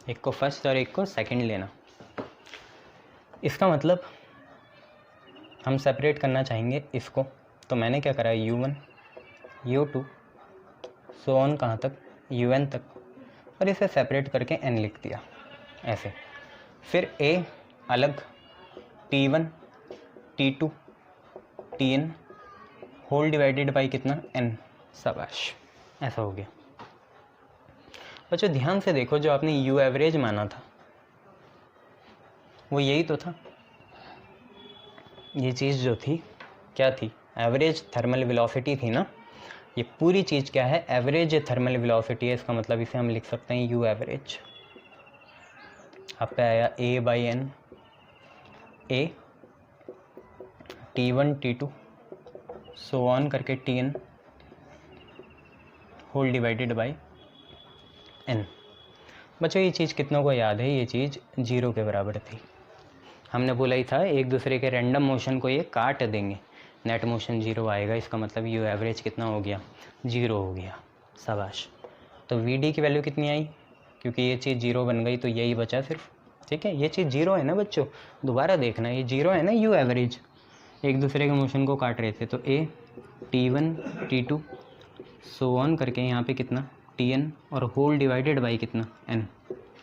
एक को फर्स्ट और एक को सेकंड लेना। इसका मतलब हम सेपरेट करना चाहेंगे इसको, तो मैंने क्या करा, u1 u2 सो ऑन कहाँ तक, un तक, और इसे सेपरेट करके n लिख दिया ऐसे। फिर a अलग, t1 t2 tn whole divided by कितना, n, शाबाश, ऐसा हो गया। बच्चों ध्यान से देखो, जो आपने u एवरेज माना था वो यही तो था। ये चीज़ जो थी क्या थी, एवरेज थर्मल वेलोसिटी थी ना। ये पूरी चीज़ क्या है, एवरेज थर्मल वेलोसिटी है। इसका मतलब इसे हम लिख सकते हैं u एवरेज। आप पे आया a by n, a t1 t2 so on करके tn whole divided by n। बच्चों ये चीज़ कितनों को याद है, ये चीज़ 0 के बराबर थी। हमने बोला ही था एक दूसरे के रैंडम मोशन को ये काट देंगे, नेट मोशन 0 आएगा। इसका मतलब यू एवरेज कितना हो गया, 0 हो गया, शाबाश। तो वी डी की वैल्यू कितनी आई, क्योंकि ये चीज़ 0 बन गई तो यही बचा सिर्फ, ठीक है। ये चीज़ 0 है ना बच्चों, दोबारा देखना, ये 0 है ना, यू एवरेज एक दूसरे के मोशन को काट रहे थे। तो ए t1 t2 सो ऑन करके यहाँ पे कितना tn और होल डिवाइडेड बाई कितना n,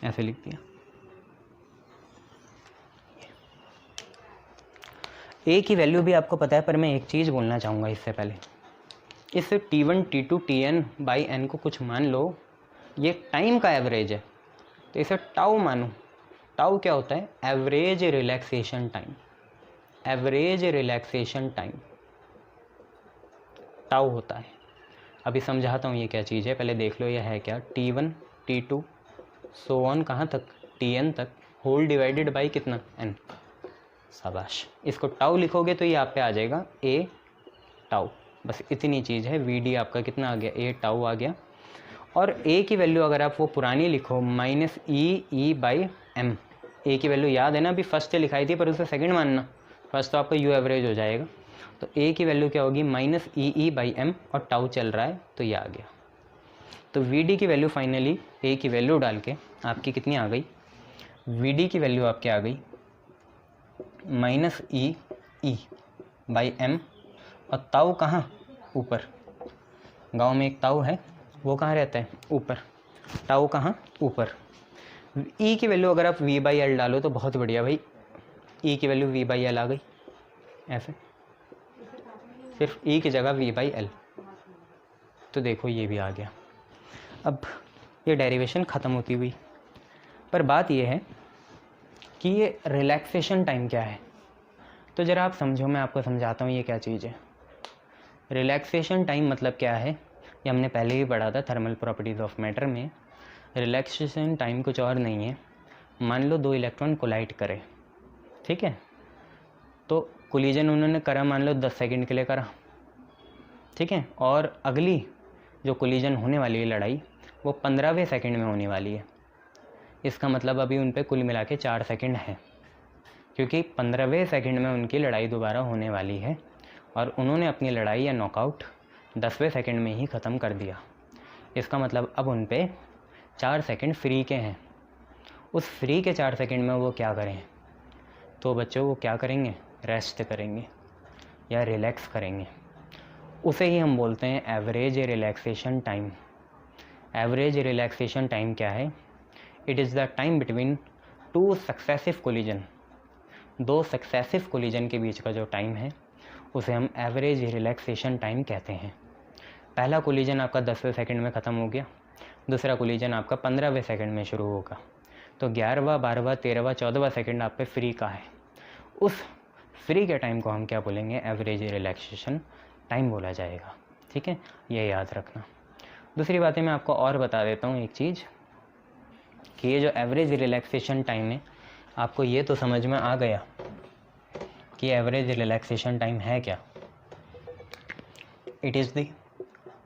ऐसे लिख दिया। ए की वैल्यू भी आपको पता है, पर मैं एक चीज़ बोलना चाहूँगा इससे पहले। इस t1 t2 tn by n को कुछ मान लो ये टाइम का एवरेज है, तो इसे टाउ मानो। टाउ क्या होता है, average relaxation time. Average relaxation time tau होता है। अभी समझाता हूँ ये क्या चीज़ है, पहले देख लो ये है क्या, t1 t2 सो ऑन कहाँ तक, tn तक, होल डिवाइडेड बाई कितना, n, शाबाश। इसको टाउ लिखोगे तो ये आप पे आ जाएगा a टाउ, बस इतनी चीज़ है। वी डी आपका कितना आ गया, a टाउ आ गया। और a की वैल्यू अगर आप वो पुरानी लिखो माइनस ई बाई एम, ए की वैल्यू याद है ना, अभी फर्स्ट से लिखाई थी पर उसे सेकंड मानना, फर्स्ट तो आपका यू एवरेज हो जाएगा। तो a की वैल्यू क्या होगी, माइनस ई बाई एम, और टाउ चल रहा है तो ये आ गया। तो वी डी की वैल्यू फाइनली a की वैल्यू डाल के आपकी कितनी आ गई, वी डी की वैल्यू आपकी आ गई माइनस ई बाई एम, और ताऊ कहाँ, ऊपर। गांव में एक ताऊ है, वो कहाँ रहता है, ऊपर। ताऊ कहाँ, ऊपर। ई की वैल्यू अगर आप v बाई एल डालो तो बहुत बढ़िया भाई, ई की वैल्यू v बाई एल आ गई ऐसे, सिर्फ ई की जगह v बाई एल। तो देखो ये भी आ गया। अब ये डेरिवेशन ख़त्म होती हुई, पर बात ये है कि ये रिलैक्सेशन टाइम क्या है। तो ज़रा आप समझो, मैं आपको समझाता हूँ ये क्या चीज़ है। रिलैक्सेशन टाइम मतलब क्या है, ये हमने पहले ही पढ़ा था थर्मल प्रॉपर्टीज़ ऑफ मैटर में। रिलैक्सेशन टाइम कुछ और नहीं है। मान लो दो इलेक्ट्रॉन कोलाइड करे, ठीक है, तो कोलिजन उन्होंने करा, मान लो 10 सेकंड के लिए करा, ठीक है, और अगली जो कोलिजन होने वाली है लड़ाई, वो 15वें सेकंड में होने वाली है। इसका मतलब अभी उन पे कुल मिला के 4 सेकंड है, क्योंकि 15वें सेकंड में उनकी लड़ाई दोबारा होने वाली है, और उन्होंने अपनी लड़ाई या नॉकआउट 10वें सेकंड में ही ख़त्म कर दिया। इसका मतलब अब उन पे 4 सेकंड फ्री के हैं। उस फ्री के 4 सेकंड में वो क्या करें, तो बच्चों वो क्या करेंगे, रेस्ट करेंगे या रिलैक्स करेंगे। उसे ही हम बोलते हैं average relaxation time. Average relaxation time क्या है, it is the time between 2 successive collision. 2 successive collision के बीच का जो टाइम है उसे हम एवरेज रिलैक्सेशन टाइम कहते हैं। पहला कोलिजन आपका 10वें सेकंड में ख़त्म हो गया, दूसरा कोलिजन आपका 15वें सेकंड में शुरू होगा, तो 11वां 12वां 13वां 14वां सेकंड आप पे फ्री का है। उस फ्री के टाइम को हम क्या बोलेंगे, एवरेज रिलैक्सेशन टाइम बोला जाएगा, ठीक है, ये याद रखना। दूसरी बातें मैं आपको और बता देता हूँ एक चीज़, कि ये जो एवरेज रिलैक्सेशन टाइम है, आपको ये तो समझ में आ गया कि एवरेज रिलैक्सेशन टाइम है क्या। It is the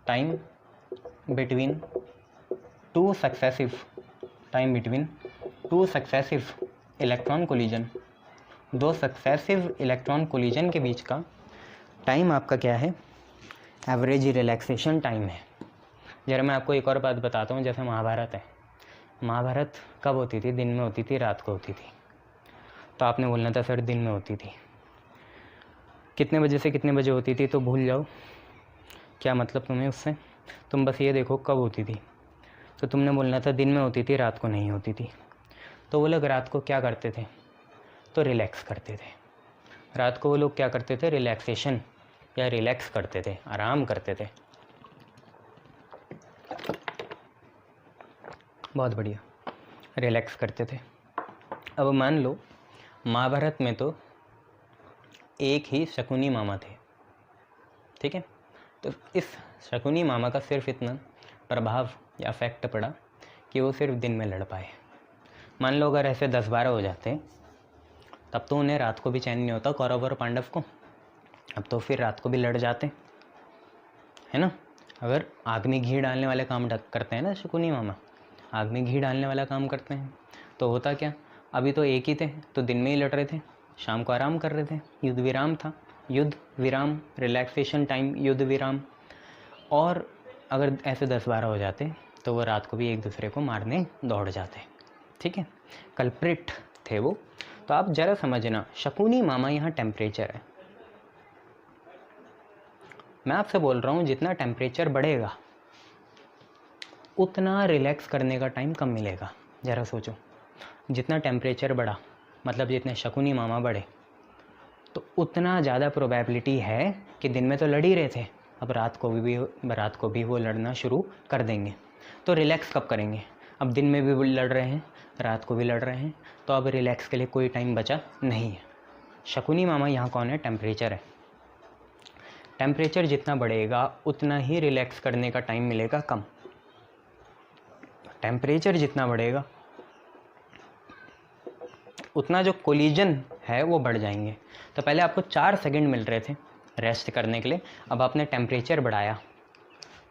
time between two successive electron collision. 2 successive electron collision के बीच का टाइम आपका क्या है, एवरेज रिलैक्सेशन टाइम है। जरा मैं आपको एक और बात बताता हूँ, जैसे महाभारत है, महाभारत कब होती थी? दिन में होती थी, रात को होती थी। तो आपने बोलना था सर दिन में होती थी। कितने बजे से कितने बजे होती थी तो भूल जाओ, क्या मतलब तुम्हें उससे। तुम बस ये देखो कब होती थी। तो तुमने बोलना था दिन में होती थी, रात को नहीं होती थी। तो वो लोग रात को क्या करते थे? तो रिलैक्स करते थे। रात को वो लोग क्या करते थे? रिलैक्सेशन या रिलैक्स करते थे, आराम करते थे। बहुत बढ़िया, रिलैक्स करते थे। अब मान लो महाभारत में तो एक ही शकुनी मामा थे, ठीक है। तो इस शकुनी मामा का सिर्फ इतना प्रभाव या इफेक्ट पड़ा कि वो सिर्फ दिन में लड़ पाए। मान लो अगर ऐसे 10-12 हो जाते तब तो उन्हें रात को भी चैन नहीं होता, कौरव और पांडव को। अब तो फिर रात को भी लड़ जाते, है ना। अगर आग में घी डालने वाले काम करते हैं ना शकुनी मामा, आग में घी डालने वाला काम करते हैं, तो होता क्या, अभी तो एक ही थे तो दिन में ही लड़ रहे थे, शाम को आराम कर रहे थे, युद्ध विराम था, युद्ध विराम, रिलैक्सेशन टाइम, युद्ध विराम। और अगर ऐसे 10-12 हो जाते तो वो रात को भी एक दूसरे को मारने दौड़ जाते, ठीक है। कल्प्रिट थे वो। तो आप ज़रा समझना, शकुनी मामा यहाँ टेम्परेचर है। मैं आपसे बोल रहा हूँ जितना टेम्परेचर बढ़ेगा उतना रिलैक्स करने का टाइम कम मिलेगा। ज़रा सोचो, जितना टेम्परेचर बढ़ा मतलब जितने शकुनी मामा बढ़े तो उतना ज़्यादा प्रोबेबिलिटी है कि दिन में तो लड़ ही रहे थे, अब रात को भी वो लड़ना शुरू कर देंगे। तो रिलैक्स कब करेंगे? अब दिन में भी लड़ रहे हैं, रात को भी लड़ रहे हैं, तो अब रिलैक्स के लिए कोई टाइम बचा नहीं है। शकुनी मामा यहाँ कौन है? टेम्परेचर है। टेम्परेचर जितना बढ़ेगा उतना ही रिलैक्स करने का टाइम मिलेगा कम। टेम्परेचर जितना बढ़ेगा उतना जो कोलिजन है वो बढ़ जाएंगे। तो पहले आपको 4 सेकंड मिल रहे थे रेस्ट करने के लिए, अब आपने टेम्परेचर बढ़ाया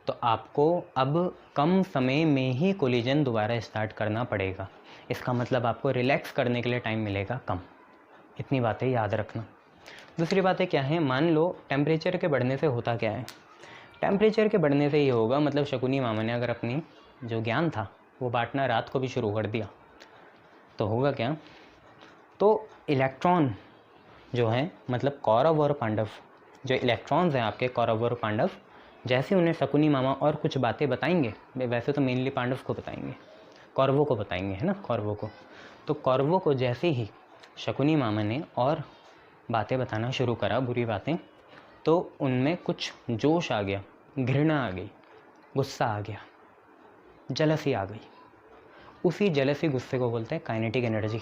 तो आपको अब कम समय में ही कोलिजन दोबारा स्टार्ट करना पड़ेगा। इसका मतलब आपको रिलैक्स करने के लिए टाइम मिलेगा कम। इतनी बातें याद रखना। दूसरी बातें क्या है, मान लो टेम्परेचर के बढ़ने से होता क्या है। टेम्परेचर के बढ़ने से ये होगा, मतलब शकुनी मामा ने अगर अपनी जो ज्ञान था वो बांटना रात को भी शुरू कर दिया तो होगा क्या, तो इलेक्ट्रॉन जो हैं, मतलब कौरव और पांडव, जो इलेक्ट्रॉन्स हैं आपके कौरव और पांडव, जैसे उन्हें शकुनी मामा और कुछ बातें बताएंगे, वैसे तो मेनली पांडव को बताएंगे, कौरवों को बताएंगे, है ना, कौरवों को। तो कौरवों को जैसे ही शकुनी मामा ने और बातें बताना शुरू करा, बुरी बातें, तो उनमें कुछ जोश आ गया, घृणा आ गई, गुस्सा आ गया, जलसी आ गई। उसी जलसी गुस्से को बोलते हैं काइनेटिक एनर्जी।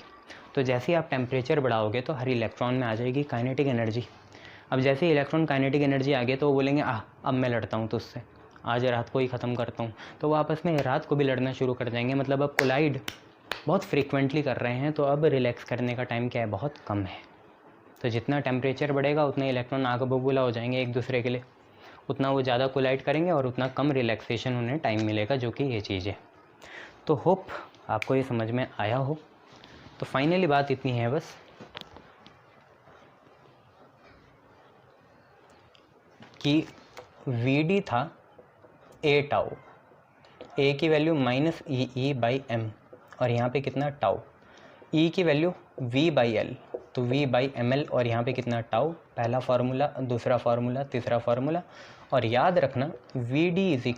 तो जैसे ही आप टेम्परेचर बढ़ाओगे तो हर इलेक्ट्रॉन में आ जाएगी काइनेटिक एनर्जी। अब जैसे ही इलेक्ट्रॉन काइनेटिक एनर्जी आ गई तो वो बोलेंगे अब मैं लड़ता हूँ तुझसे, आज रात को ही ख़त्म करता हूँ। तो वो आपस में रात को भी लड़ना शुरू कर जाएंगे, मतलब अब कोलाइड बहुत फ्रीक्वेंटली कर रहे हैं। तो अब रिलैक्स करने का टाइम क्या है, बहुत कम है। तो जितना टेम्परेचर बढ़ेगा उतने इलेक्ट्रॉन आग बबूला हो जाएंगे एक दूसरे के लिए, उतना वो ज़्यादा कोलाइड करेंगे और उतना कम रिलैक्सेशन उन्हें टाइम मिलेगा, जो कि ये चीज़ है। तो होप आपको ये समझ में आया हो। तो फाइनली बात इतनी है बस कि वी था ए टाउ, ए की वैल्यू -e/m और यहाँ पे कितना टाउ, ई की वैल्यू v/l तो v/ml और यहाँ पे कितना टाउ, पहला फार्मूला, दूसरा फार्मूला, तीसरा फार्मूला। और याद रखना Vd =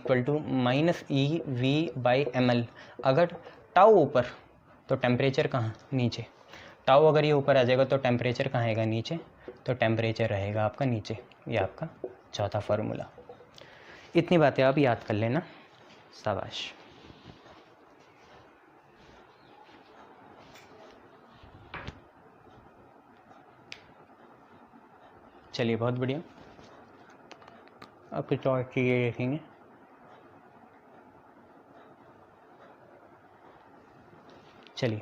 -eV/ml। अगर टाउ ऊपर तो टेम्परेचर कहाँ, नीचे। टाउ अगर ये ऊपर आ जाएगा तो टेम्परेचर कहाँ आएगा, नीचे। तो टेम्परेचर रहेगा आपका नीचे। ये आपका चौथा फार्मूला। इतनी बातें आप याद कर लेना, शाबाश। चलिए बहुत बढ़िया। अब कुछ और चीज़ें देखेंगे। चलिए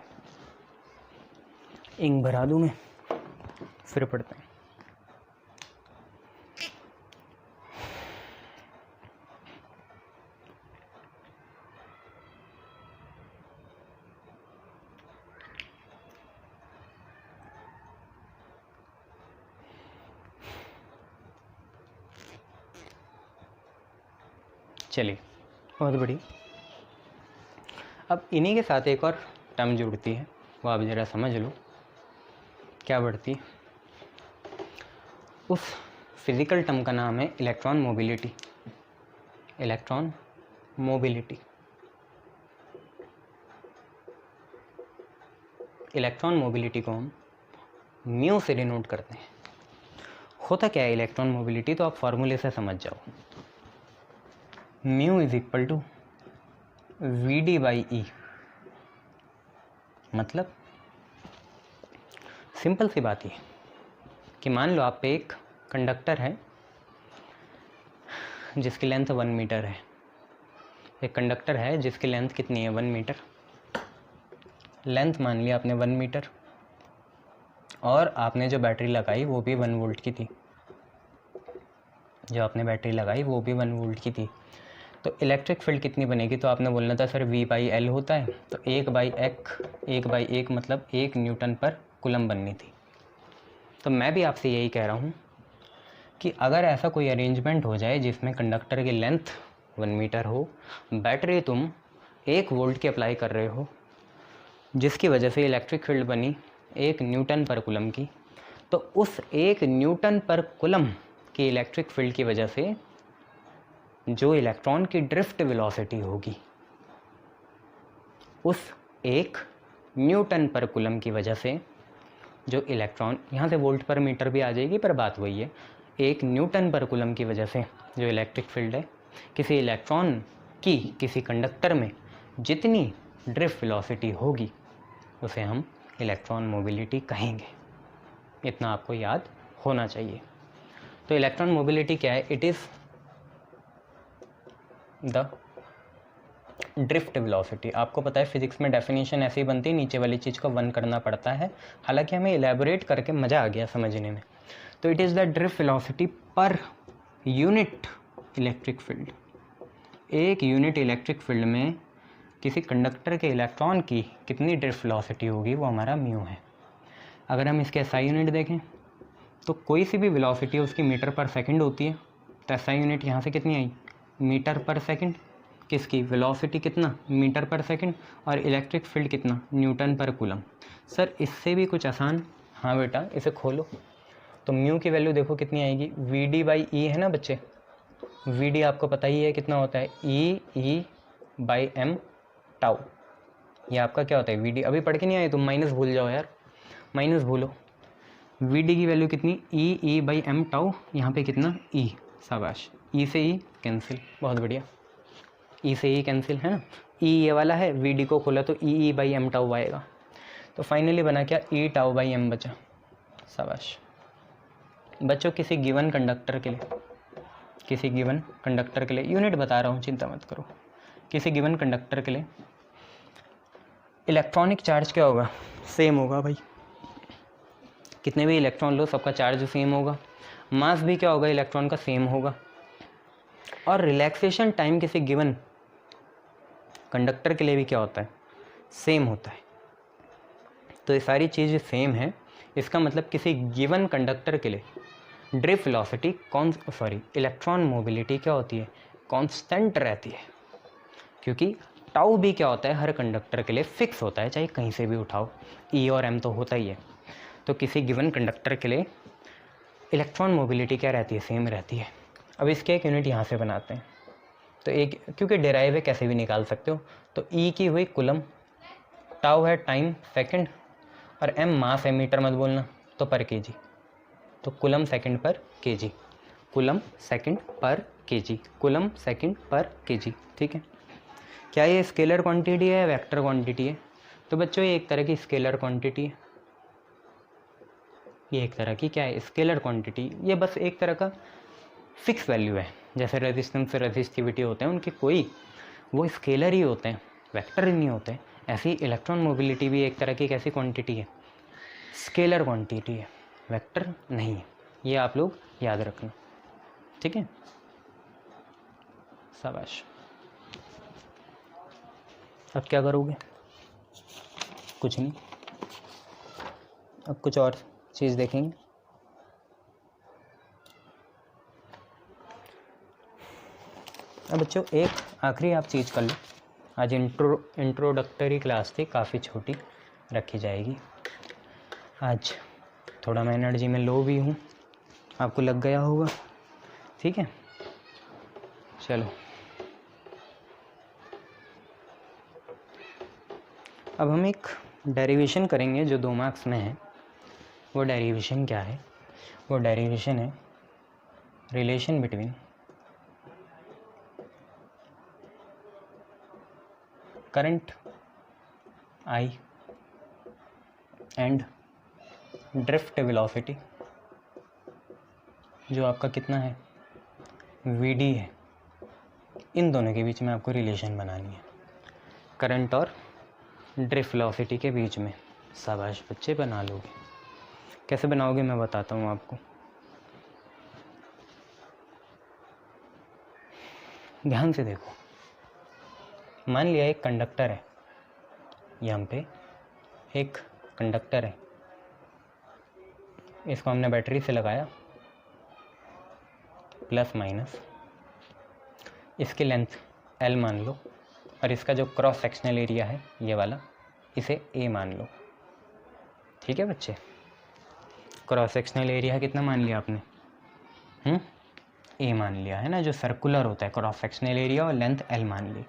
इंक भरा दूँ मैं, फिर पढ़ते हैं। चलिए बहुत बढ़िया। अब इन्हीं के साथ एक और टर्म जुड़ती है, वो आप ज़रा समझ लो क्या बढ़ती है। उस फिज़िकल टर्म का नाम है electron mobility. Electron mobility, electron mobility को हम म्यू से डिनोट करते हैं। होता क्या है इलेक्ट्रॉन मोबिलिटी, तो आप फॉर्मूले से समझ जाओ। Mu is equal to V D by E. मतलब सिंपल सी बात ये कि मान लो आप पे एक कंडक्टर है जिसकी लेंथ 1 मीटर है। एक कंडक्टर है जिसकी लेंथ कितनी है, 1 मीटर। लेंथ मान लिया आपने 1 मीटर, और आपने जो बैटरी लगाई वो भी 1 वोल्ट की थी। जो आपने बैटरी लगाई वो भी 1 वोल्ट की थी। तो इलेक्ट्रिक फील्ड कितनी बनेगी, तो आपने बोलना था सर V बाई एल होता है, तो 1/1 मतलब 1 न्यूटन पर कूलम बननी थी। तो मैं भी आपसे यही कह रहा हूँ कि अगर ऐसा कोई अरेंजमेंट हो जाए जिसमें कंडक्टर की लेंथ 1 मीटर हो, बैटरी तुम 1 वोल्ट की अप्लाई कर रहे हो, जिसकी वजह से इलेक्ट्रिक फील्ड बनी 1 न्यूटन पर कूलम की, तो उस 1 न्यूटन पर कूलम की इलेक्ट्रिक फील्ड की वजह से जो इलेक्ट्रॉन की ड्रिफ्ट वेलोसिटी होगी, उस 1 न्यूटन पर कूलम की वजह से जो इलेक्ट्रॉन, यहाँ से वोल्ट पर मीटर भी आ जाएगी पर बात वही है, 1 न्यूटन पर कूलम की वजह से जो इलेक्ट्रिक फील्ड है किसी इलेक्ट्रॉन की किसी कंडक्टर में जितनी ड्रिफ्ट वेलोसिटी होगी उसे हम इलेक्ट्रॉन मोबिलिटी कहेंगे। इतना आपको याद होना चाहिए। तो इलेक्ट्रॉन मोबिलिटी क्या है, it is the drift velocity. आपको पता है फिजिक्स में डेफिनेशन ऐसे ही बनती है, नीचे वाली चीज़ को 1 करना पड़ता है, हालांकि हमें इलेबोरेट करके मज़ा आ गया समझने में। तो it is the drift velocity per unit electric field. एक यूनिट इलेक्ट्रिक फील्ड में किसी कंडक्टर के इलेक्ट्रॉन की कितनी ड्रिफ्ट वेलोसिटी होगी, वो हमारा म्यू है। अगर हम इसके SI यूनिट देखें तो कोई सी भी वेलोसिटी उसकी मीटर पर सेकंड होती है, तो SI यूनिट यहाँ से कितनी आई, मीटर पर सेकंड। किसकी वेलोसिटी कितना, मीटर पर सेकंड, और इलेक्ट्रिक फील्ड कितना, न्यूटन पर कूलम। सर इससे भी कुछ आसान, हाँ बेटा इसे खोलो तो म्यू की वैल्यू देखो कितनी आएगी, वी डी बाई ई है ना बच्चे। वी डी आपको पता ही है कितना होता है, ई बाई एम टाउ। ये आपका क्या होता है, वी डी। अभी पढ़ के नहीं आए तुम, माइनस भूल जाओ यार, माइनस भूलो। वी डी की वैल्यू कितनी, ई बाई एम टाउ। यहाँ पे कितना, ई, शाबाश, ई से ई कैंसिल, बहुत बढ़िया, ई से ई कैंसिल है ना। ई ये वाला है, वी डी को खोला तो ई बाई एम टाउ आएगा। तो फाइनली बना क्या, ई टाउ बाई एम बचा, शाबाश। बच्चों किसी गिवन कंडक्टर के लिए, किसी गिवन कंडक्टर के लिए, यूनिट बता रहा हूँ चिंता मत करो, किसी गिवन कंडक्टर के लिए इलेक्ट्रॉनिक चार्ज क्या होगा, सेम होगा भाई। कितने भी इलेक्ट्रॉन लो सबका चार्ज सेम होगा, मास भी क्या होगा, इलेक्ट्रॉन का सेम होगा, और रिलैक्सेशन टाइम किसी गिवन कंडक्टर के लिए भी क्या होता है, सेम होता है। तो ये सारी चीज़ें सेम है, इसका मतलब किसी गिवन कंडक्टर के लिए ड्रिफ्ट वेलोसिटी इलेक्ट्रॉन मोबिलिटी क्या होती है, कांस्टेंट रहती है, क्योंकि टाउ भी क्या होता है हर कंडक्टर के लिए फिक्स होता है, चाहे कहीं से भी उठाओ, ई और एम तो होता ही है। तो किसी गिवन कंडक्टर के लिए इलेक्ट्रॉन मोबिलिटी क्या रहती है, सेम रहती है। अब इसके एक यूनिट यहाँ से बनाते हैं, तो एक, क्योंकि डेराइव है कैसे भी निकाल सकते हो, तो ई की हुई कूलम, टाउ है टाइम सेकंड, और एम मास है, मीटर मत बोलना, तो पर केजी, तो कूलम सेकंड पर केजी, कूलम सेकंड पर केजी, कूलम सेकंड पर केजी। ठीक है, क्या ये स्केलर क्वांटिटी है, वेक्टर क्वांटिटी है? तो बच्चों ये एक तरह की स्केलर क्वांटिटी है, ये एक तरह की क्या है, स्केलर क्वांटिटी। ये बस एक तरह का फिक्स वैल्यू है, जैसे रेजिस्टेंस रेजिस्टिविटी होते हैं उनकी कोई, वो स्केलर ही होते हैं, वेक्टर ही नहीं होते। ऐसी इलेक्ट्रॉन मोबिलिटी भी एक तरह की कैसी क्वांटिटी है, स्केलर क्वांटिटी है, वेक्टर नहीं है। ये आप लोग याद रखना, ठीक है, शाबाश। अब क्या करोगे, कुछ नहीं, अब कुछ और चीज़ देखेंगे। अब बच्चों एक आखिरी आप चीज़ कर लो, आज इंट्रोडक्टरी क्लास थी, काफ़ी छोटी रखी जाएगी। आज थोड़ा मैं एनर्जी में लो भी हूँ, आपको लग गया होगा, ठीक है। चलो अब हम एक डेरिवेशन करेंगे जो 2 मार्क्स में है। वो डेरिवेशन क्या है? वो डेरिवेशन है relation between current I and drift velocity, जो आपका कितना है Vd है। इन दोनों के बीच में आपको रिलेशन बनानी है, करंट और ड्रिफ्ट वेलोसिटी के बीच में। शाबाश बच्चे, बना लोगे। कैसे बनाओगे मैं बताता हूँ आपको। ध्यान से देखो, मान लिया एक कंडक्टर है, यहाँ पे एक कंडक्टर है, इसको हमने बैटरी से लगाया प्लस माइनस, इसकी लेंथ L मान लो, और इसका जो क्रॉस सेक्शनल एरिया है ये वाला, इसे A मान लो। ठीक है बच्चे, क्रॉस सेक्शनल एरिया कितना मान लिया आपने? A मान लिया है ना, जो सर्कुलर होता है क्रॉस सेक्शनल एरिया, और लेंथ L मान ली।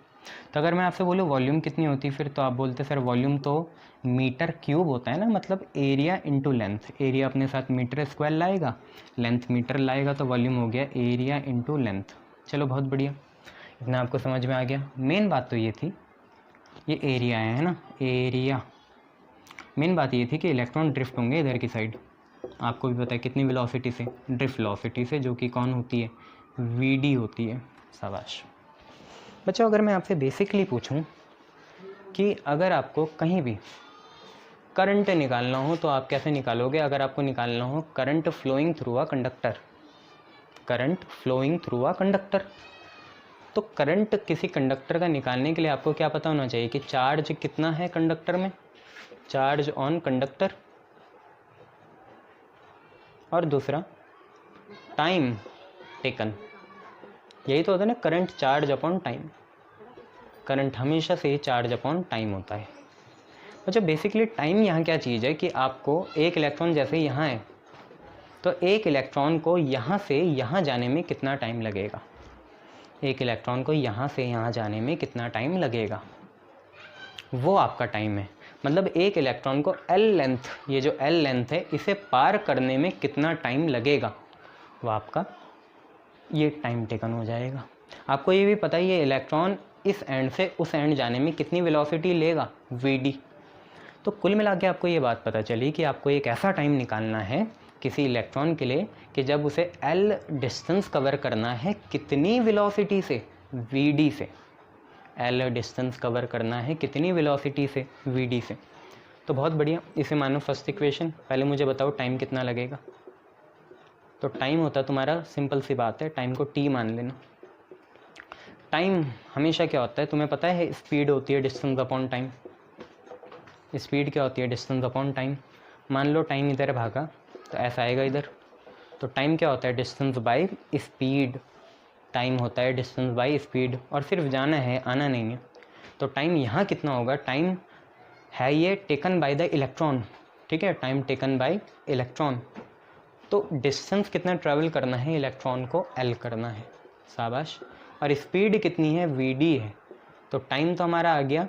तो अगर मैं आपसे बोलूँ वॉल्यूम कितनी होती फिर, तो आप बोलते सर वॉल्यूम तो मीटर क्यूब होता है ना, मतलब एरिया इंटू लेंथ। एरिया अपने साथ मीटर स्क्वायर लाएगा, लेंथ मीटर लाएगा, तो वॉल्यूम हो गया एरिया इंटू लेंथ। चलो बहुत बढ़िया, इतना आपको समझ में आ गया। मेन बात तो ये थी, ये एरिया है ना, एरिया। मेन बात ये थी कि इलेक्ट्रॉन ड्रिफ्ट होंगे इधर की साइड, आपको भी पता है कितनी वेलोसिटी से, ड्रिफ्ट वेलोसिटी से, जो कि कौन होती है, Vd होती है। शाबाश बच्चों, अगर मैं आपसे बेसिकली पूछूं कि अगर आपको कहीं भी करंट निकालना हो तो आप कैसे निकालोगे? अगर आपको निकालना हो current flowing through a conductor, current flowing through a conductor, तो करंट किसी कंडक्टर का निकालने के लिए आपको क्या पता होना चाहिए कि चार्ज कितना है कंडक्टर में, चार्ज ऑन कंडक्टर, और दूसरा टाइम टेकन। यही तो होता है ना, current charge upon time. Current हमेशा से चार्ज अपॉन टाइम होता है। अच्छा, बेसिकली टाइम यहाँ क्या चीज़ है कि आपको एक इलेक्ट्रॉन जैसे यहाँ है, तो एक इलेक्ट्रॉन को यहाँ से यहाँ जाने में कितना टाइम लगेगा, एक इलेक्ट्रॉन को यहाँ से यहाँ जाने में कितना टाइम लगेगा, वो आपका टाइम है। मतलब एक इलेक्ट्रॉन को L लेंथ, ये जो L लेंथ है, इसे पार करने में कितना टाइम लगेगा, वो आपका ये टाइम टेकन हो जाएगा। आपको ये भी पता है ये इलेक्ट्रॉन इस एंड से उस एंड जाने में कितनी वेलोसिटी लेगा, Vd। तो कुल मिला के आपको ये बात पता चली कि आपको एक ऐसा टाइम निकालना है किसी इलेक्ट्रॉन के लिए कि जब उसे L डिस्टेंस कवर करना है कितनी वेलोसिटी से, Vd से। L डिस्टेंस कवर करना है कितनी वेलोसिटी से, Vd से। तो बहुत बढ़िया, इसे मानो फर्स्ट इक्वेशन। पहले मुझे बताओ टाइम कितना लगेगा। तो टाइम होता है तुम्हारा, सिंपल सी बात है, टाइम को t मान लेना। टाइम हमेशा क्या होता है तुम्हें पता है, स्पीड होती है डिस्टेंस अपॉन टाइम। स्पीड क्या होती है, डिस्टेंस अपॉन टाइम। मान लो टाइम इधर भागा तो ऐसा आएगा इधर, तो टाइम क्या होता है, डिस्टेंस बाय स्पीड। टाइम होता है डिस्टेंस बाय स्पीड, और सिर्फ जाना है, आना नहीं है। तो टाइम यहाँ कितना होगा, टाइम है ये टेकन बाय द इलेक्ट्रॉन, ठीक है, टाइम टेकन बाय इलेक्ट्रॉन। तो डिस्टेंस कितना ट्रैवल करना है इलेक्ट्रॉन को, L करना है। शाबाश। और स्पीड कितनी है, Vd है। तो टाइम तो हमारा आ गया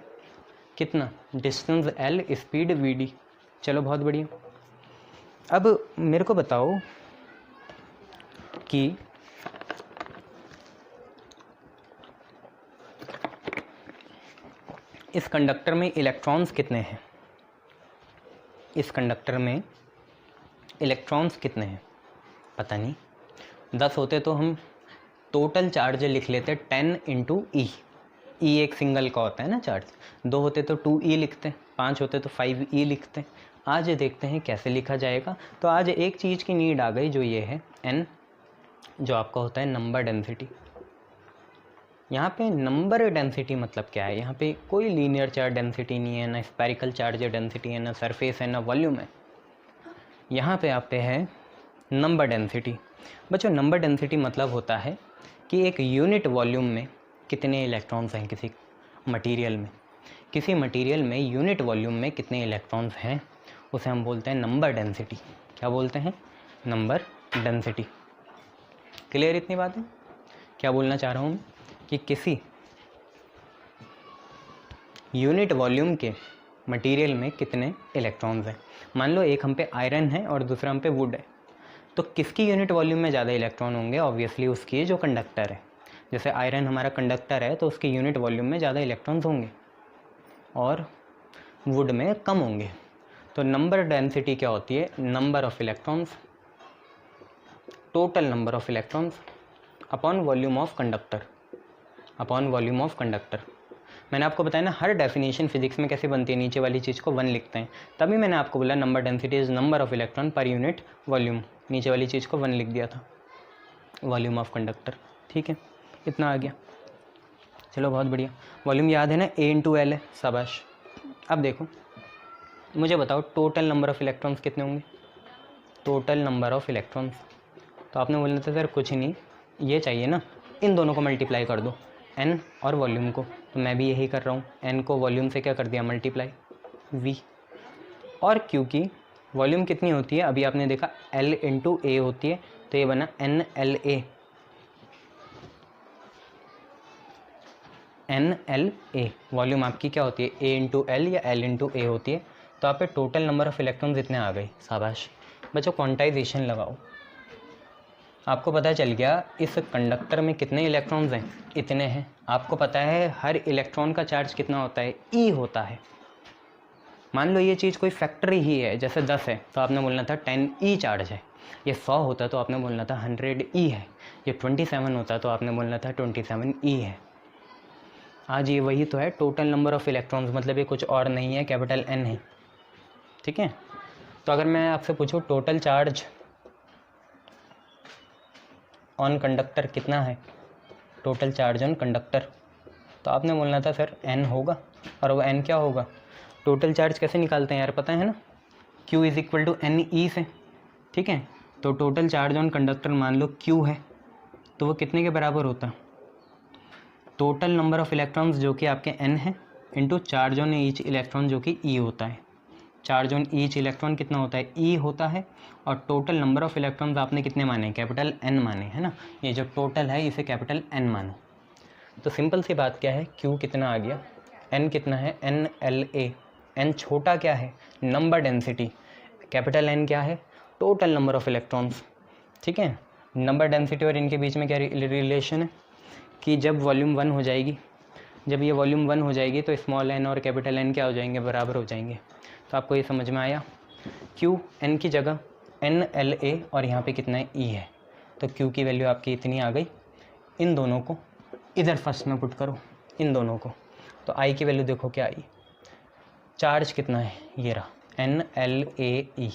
कितना, डिस्टेंस L, स्पीड Vd। चलो बहुत बढ़िया। अब मेरे को बताओ कि इस कंडक्टर में इलेक्ट्रॉन्स कितने हैं, इस कंडक्टर में इलेक्ट्रॉन्स कितने हैं पता नहीं। 10 होते तो हम टोटल चार्ज लिख लेते 10 इंटू ई। ई एक सिंगल का होता है ना चार्ज। 2 होते तो 2e लिखते, 5 होते तो 5e लिखते। आज देखते हैं कैसे लिखा जाएगा। तो आज एक चीज़ की नीड आ गई, जो ये है n, जो आपका होता है नंबर डेंसिटी। यहाँ पे नंबर डेंसिटी मतलब क्या है, यहाँ पे कोई लीनियर चार्ज डेंसिटी नहीं है, ना स्पेरिकल चार्ज डेंसिटी है, ना सरफेस है, ना वॉल्यूम है। यहाँ पे आप पे है नंबर डेंसिटी। बच्चों नंबर डेंसिटी मतलब होता है कि एक यूनिट वॉल्यूम में कितने इलेक्ट्रॉन्स हैं किसी। मटेरियल में, किसी मटेरियल में यूनिट वॉल्यूम में कितने इलेक्ट्रॉन्स हैं उसे हम बोलते हैं नंबर डेंसिटी। क्या बोलते हैं? Number density. क्लियर इतनी बात है? क्या बोलना चाह रहा हूँ मैं कि किसी यूनिट वॉल्यूम के मटेरियल में कितने इलेक्ट्रॉन्स हैं। मान लो एक हम पे आयरन है और दूसरा हम पे वुड है, तो किसकी यूनिट वॉल्यूम में ज़्यादा इलेक्ट्रॉन होंगे? ऑब्वियसली उसकी जो कंडक्टर है। जैसे आयरन हमारा कंडक्टर है तो उसकी यूनिट वॉल्यूम में ज़्यादा इलेक्ट्रॉन्स होंगे और वुड में कम होंगे। तो नंबर डेंसिटी क्या होती है? Number of electrons, total number of electrons upon volume of conductor, upon volume of conductor. मैंने आपको बताया ना हर डेफिनेशन फिजिक्स में कैसे बनती है, नीचे वाली चीज़ को 1 लिखते हैं, तभी मैंने आपको बोला number density is number of electron per unit volume, नीचे वाली चीज़ को 1 लिख दिया था, वॉल्यूम ऑफ कंडक्टर। ठीक है, इतना आ गया। चलो बहुत बढ़िया, वॉल्यूम याद है ना, A/L है, शाबाश। अब देखो मुझे बताओ टोटल नंबर ऑफ इलेक्ट्रॉन्स कितने होंगे? टोटल नंबर ऑफ इलेक्ट्रॉन्स, तो आपने बोलना था सर कुछ नहीं, ये चाहिए ना, इन दोनों को मल्टीप्लाई कर दो, n और वॉल्यूम को, तो मैं भी यही कर रहा हूँ, n को वॉल्यूम से क्या कर दिया? Multiply v। और क्योंकि वॉल्यूम कितनी होती है अभी आपने देखा L × A होती है, तो ये बना NLA, NLA। वॉल्यूम आपकी क्या होती है? A × L या L × A होती है। तो आप पे टोटल नंबर ऑफ इलेक्ट्रॉन्स इतने आ गए, शाबाश। बच्चों क्वांटाइजेशन लगाओ, आपको पता चल गया इस कंडक्टर में कितने इलेक्ट्रॉन्स हैं? इतने हैं। आपको पता है हर इलेक्ट्रॉन का चार्ज कितना होता है? E होता है। मान लो ये चीज़ कोई फैक्टर ही है, जैसे 10 है तो आपने बोलना था 10E चार्ज है। ये 100 होता तो आपने बोलना था 100E है। ये 27 होता तो आपने बोलना था 27E है। आज ये वही तो है टोटल नंबर ऑफ इलेक्ट्रॉन्स, मतलब ये कुछ और नहीं है, कैपिटल N है। ठीक है, तो अगर मैं आपसे पूछूं टोटल चार्ज ऑन कंडक्टर कितना है, टोटल चार्ज ऑन कंडक्टर, तो आपने बोलना था सर N होगा। और वो N क्या होगा? टोटल चार्ज कैसे निकालते हैं यार, पता है ना? Q = NE से। ठीक है, तो टोटल चार्ज ऑन कंडक्टर मान लो Q है, तो वो कितने के बराबर होता है? टोटल नंबर ऑफ इलेक्ट्रॉन्स जो कि आपके N है into charge on each electron जो कि E होता है। चार्ज ऑन ईच इलेक्ट्रॉन कितना होता है? E होता है। और टोटल नंबर ऑफ इलेक्ट्रॉन्स आपने कितने माने? कैपिटल N माने, है ना? ये जो टोटल है इसे कैपिटल N मानो। तो सिंपल सी बात क्या है, Q कितना आ गया, N कितना है? NLA। N छोटा क्या है? Number density. कैपिटल N क्या है? Total number of electrons. ठीक है, नंबर डेंसिटी और इनके बीच में क्या रिलेशन है कि जब वॉल्यूम 1 हो जाएगी, जब ये वॉल्यूम 1 हो जाएगी तो स्मॉल n और कैपिटल N क्या हो जाएंगे? बराबर हो जाएंगे। तो आपको ये समझ में आया? Q N की जगह NLA और यहाँ पे कितना है? E है। तो Q की वैल्यू आपकी इतनी आ गई। इन दोनों को इधर फर्स्ट में पुट करो, इन दोनों को, तो I की वैल्यू देखो क्या आई। चार्ज कितना है? ये रहा NLAE,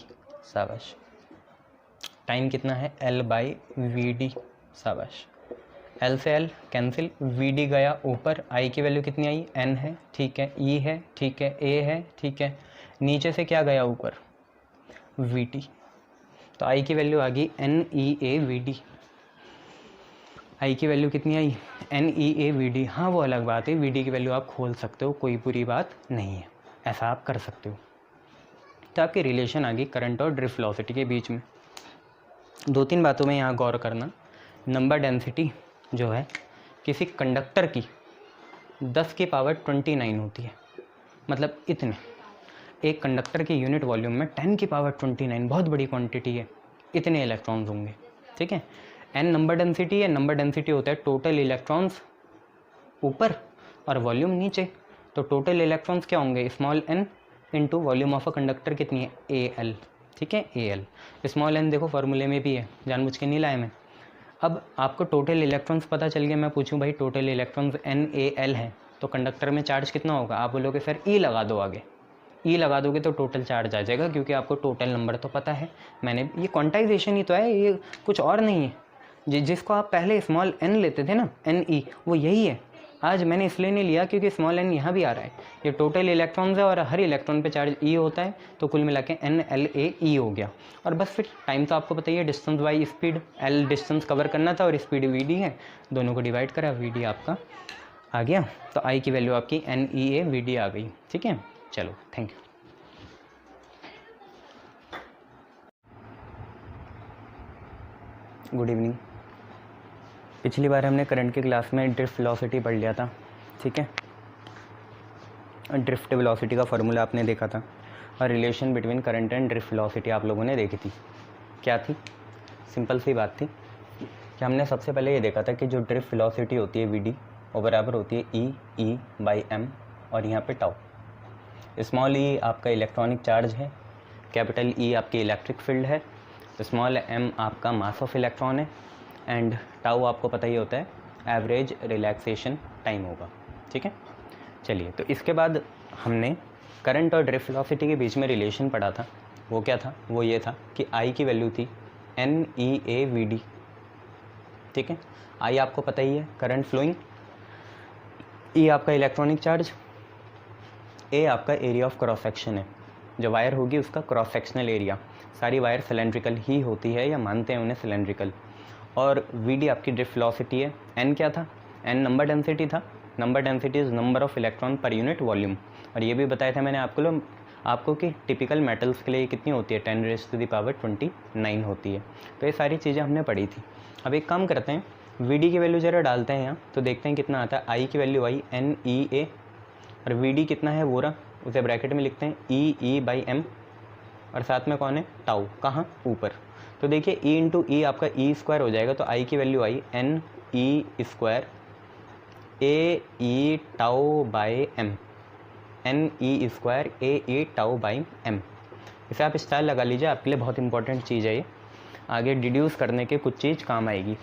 शाबाश। टाइम कितना है? L/VD, शाबाश। L से L कैंसिल, VD गया ऊपर, I की वैल्यू कितनी आई? N है, ठीक है, E है, ठीक है, A है, ठीक है, नीचे से क्या गया ऊपर? VT। तो I की वैल्यू आ गई NEAVD। I की वैल्यू कितनी आई? NEAVD। हाँ वो अलग बात है, VD की वैल्यू आप खोल सकते हो, कोई बुरी बात नहीं है, ऐसा आप कर सकते हो। तो आपकी रिलेशन आ गई करंट और ड्रिफ्ट वेलोसिटी के बीच में। 2-3 बातों में यहाँ गौर करना। नंबर डेंसिटी जो है किसी कंडक्टर की 10⁻29 होती है, मतलब इतने, एक कंडक्टर की यूनिट वॉल्यूम में 10⁻29 बहुत बड़ी क्वांटिटी है, इतने इलेक्ट्रॉन्स होंगे। ठीक है, N नंबर डेंसिटी है, नंबर डेंसिटी होता है टोटल इलेक्ट्रॉन्स ऊपर और वॉल्यूम नीचे। तो टोटल इलेक्ट्रॉन्स क्या होंगे? Small n into volume of a conductor कितनी है? AL। ठीक है, AL। स्मॉल n देखो फार्मूले में भी है, जानबूझ के नहीं लाया मैं। अब आपको टोटल इलेक्ट्रॉन्स पता चल गया, मैं पूछूं भाई टोटल इलेक्ट्रॉन्स NaL है तो कंडक्टर में चार्ज कितना होगा? आप बोलोगे सर E लगा दो आगे, E लगा दोगे तो टोटल चार्ज आ जाएगा, क्योंकि आपको टोटल नंबर तो पता है। मैंने ये क्वांटाइजेशन ही तो है, ये कुछ और नहीं है। जिसको आप पहले स्मॉल n लेते थे ना, NE, वो यही है। आज मैंने इसलिए नहीं लिया क्योंकि स्मॉल n यहाँ भी आ रहा है। ये टोटल इलेक्ट्रॉन्स है और हर इलेक्ट्रॉन पे चार्ज E होता है, तो कुल मिला के NLAE हो गया। और बस फिर टाइम तो आपको पता ही है, distance by speed, L distance cover करना था और स्पीड VD है, दोनों को डिवाइड करा, VD आपका आ गया। तो आई की वैल्यू आपकी NEAVD आ गई। ठीक है, चलो थैंक यू। Good evening. पिछली बार हमने करंट की क्लास में ड्रिफ्ट वेलोसिटी पढ़ लिया था। ठीक है, ड्रिफ्ट वेलोसिटी का फार्मूला आपने देखा था और relation between current and drift velocity आप लोगों ने देखी थी। क्या थी? सिंपल सी बात थी कि हमने सबसे पहले ये देखा था कि जो ड्रिफ्ट वेलोसिटी होती है VD वो बराबर होती है E/m और यहाँ पे टाउ। स्मॉल e आपका इलेक्ट्रॉनिक चार्ज है, कैपिटल E आपकी इलेक्ट्रिक फील्ड है, स्मॉल m आपका मास ऑफ इलेक्ट्रॉन है एंड टाउ आपको पता ही होता है एवरेज रिलैक्सेशन टाइम होगा। ठीक है, चलिए तो इसके बाद हमने करंट और ड्रिफ्ट वेलोसिटी के बीच में रिलेशन पढ़ा था। वो क्या था? वो ये था कि I की वैल्यू थी NEAVD। ठीक है, I आपको पता ही है करंट फ्लोइंग, E आपका इलेक्ट्रॉनिक चार्ज, A आपका एरिया ऑफ क्रॉस सेक्शन है। जो वायर होगी उसका क्रॉस सेक्शनल एरिया। सारी वायर सिलेंड्रिकल ही होती है या मानते हैं उन्हें सिलेंड्रिकल। और VD आपकी ड्रिफ्ट वेलोसिटी है। N क्या था? N नंबर डेंसिटी था। Number density is number of electron per unit volume. और ये भी बताया था मैंने आपको कि टिपिकल मेटल्स के लिए कितनी होती है? 10⁻29 होती है। तो ये सारी चीज़ें हमने पढ़ी थी। अब एक काम करते हैं, VD की वैल्यू ज़रा डालते हैं यहाँ तो देखते हैं कितना आता है। I की वैल्यू आई NEA और VD कितना है वो रहा, उसे ब्रैकेट में लिखते हैं EE/m और साथ में कौन है? टाउ। कहाँ? ऊपर। तो देखिए E/E आपका E² हो जाएगा। तो I की वैल्यू आई NE² AE τ/m, NE² AE τ/m। इसे आप स्टाइल लगा लीजिए, आपके लिए बहुत इंपॉर्टेंट चीज़ है ये, आगे डिड्यूस करने के कुछ चीज़ काम आएगी।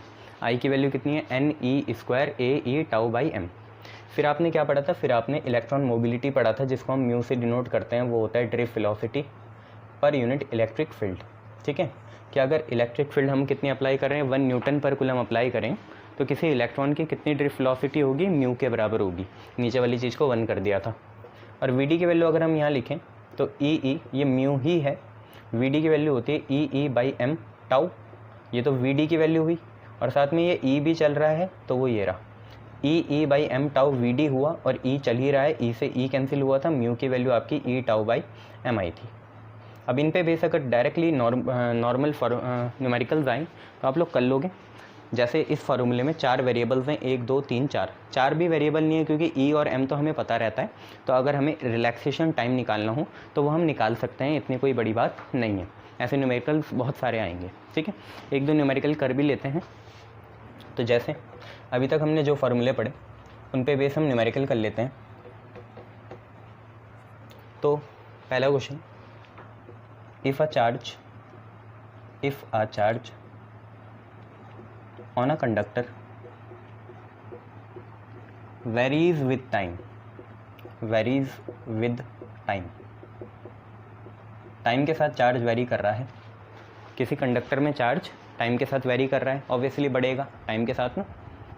I की वैल्यू कितनी है? NE² AE τ/m। फिर आपने क्या पढ़ा था? फिर आपने इलेक्ट्रॉन मोबिलिटी पढ़ा था जिसको हम म्यू से डिनोट करते हैं। वो होता है drift velocity per unit electric field. ठीक है, कि अगर इलेक्ट्रिक फील्ड हम कितनी अप्लाई कर रहे हैं? 1 न्यूटन पर कूलम अप्लाई करें तो किसी इलेक्ट्रॉन की कितनी ड्रिफ्ट वेलोसिटी होगी? म्यू के बराबर होगी। नीचे वाली चीज़ को 1 कर दिया था। और VD की वैल्यू अगर हम यहाँ लिखें तो EE ये म्यू ही है। VD की वैल्यू होती है EE/m टाउ। ये तो VD की वैल्यू हुई और साथ में ये E भी चल रहा है तो वो ये रहा EE/m टाउ। VD हुआ और E चल ही रहा है, E से E कैंसिल हुआ था। म्यू की वैल्यू आपकी E τ/m आई थी। अब इन पे बेस अगर डायरेक्टली नॉर्मल न्यूमेरिकल्स आएँ तो आप लोग कर लोगे। जैसे इस फार्मूले में 4 वेरिएबल्स हैं, 1 2 3 4। 4 भी वेरिएबल नहीं है क्योंकि E और M तो हमें पता रहता है। तो अगर हमें रिलैक्सेशन टाइम निकालना हो तो वो हम निकाल सकते हैं, इतनी कोई बड़ी बात नहीं है। ऐसे न्यूमेरिकल्स बहुत सारे आएंगे। ठीक है, 1 2 न्यूमेरिकल कर भी लेते हैं। तो जैसे अभी तक हमने जो फार्मूले पढ़े उन पे बेस हम न्यूमेरिकल कर लेते हैं। तो पहला question, if a charge on a conductor varies with time, time के साथ चार्ज वेरी कर रहा है। किसी कंडक्टर में चार्ज टाइम के साथ वेरी कर रहा है, ऑब्वियसली बढ़ेगा टाइम के साथ ना,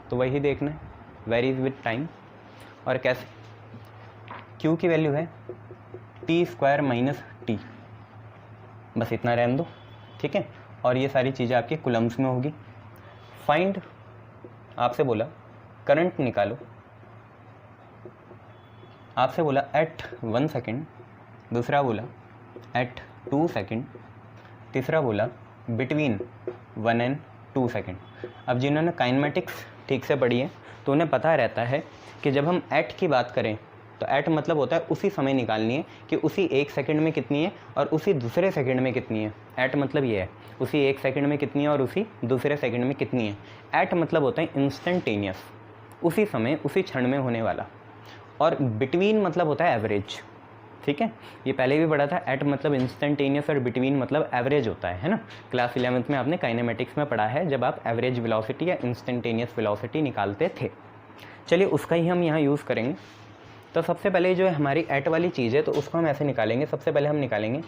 तो वही देखना है, वेरीज विद टाइम। और कैसे? Q की वैल्यू है T² - T, बस इतना रहने दो। ठीक है, और ये सारी चीज़ें आपकी कूलम्स में होगी। फाइंड, आपसे बोला करंट निकालो, आपसे बोला एट 1 सेकेंड, दूसरा बोला एट 2 सेकेंड, तीसरा बोला बिटवीन 1 and 2 सेकेंड। अब जिन्होंने काइनेमेटिक्स ठीक से पढ़ी है तो उन्हें पता रहता है कि जब हम एट की बात करें तो एट मतलब होता है उसी समय निकालनी है कि उसी 1 सेकंड में कितनी है और उसी दूसरे सेकंड में कितनी है। एट मतलब ये है उसी 1 सेकंड में कितनी है और उसी दूसरे सेकंड में कितनी है। एट मतलब होता है इंस्टेंटेनियस, उसी समय उसी क्षण में होने वाला। और बिटवीन मतलब होता है एवरेज। ठीक है, ये पहले भी पढ़ा था। एट मतलब इंस्टेंटेनियस और बिटवीन मतलब एवरेज होता है ना। क्लास 11th में आपने काइनेमेटिक्स में पढ़ा है जब आप एवरेज वेलोसिटी या इंस्टेंटेनियस वेलोसिटी निकालते थे। चलिए उसका ही हम यहाँ यूज़ करेंगे। तो सबसे पहले जो है हमारी एट वाली चीज़ है तो उसको हम ऐसे निकालेंगे। सबसे पहले हम निकालेंगे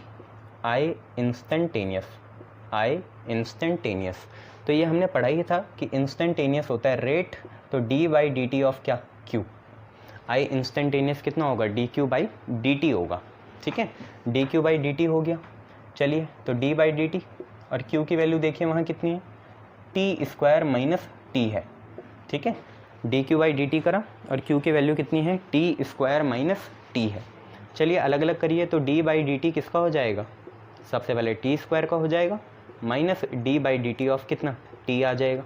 आई इंस्टेंटेनियस। तो ये हमने पढ़ा ही था कि इंस्टेंटेनियस होता है रेट, तो d/dt ऑफ क्या? Q। आई इंस्टेंटेनियस कितना होगा? dQ/dt होगा। ठीक है, dQ/dt हो गया। चलिए तो d/dt और Q की वैल्यू देखिए वहाँ कितनी है? T² - T है। ठीक है, D Q by D T करा और क्यू की वैल्यू कितनी है, टी स्क्वायर माइनस टी है। चलिए अलग अलग करिए, तो डी बाई डी टी किसका हो जाएगा, सबसे पहले टी स्क्वायर का हो जाएगा minus D by D T of कितना, टी आ जाएगा।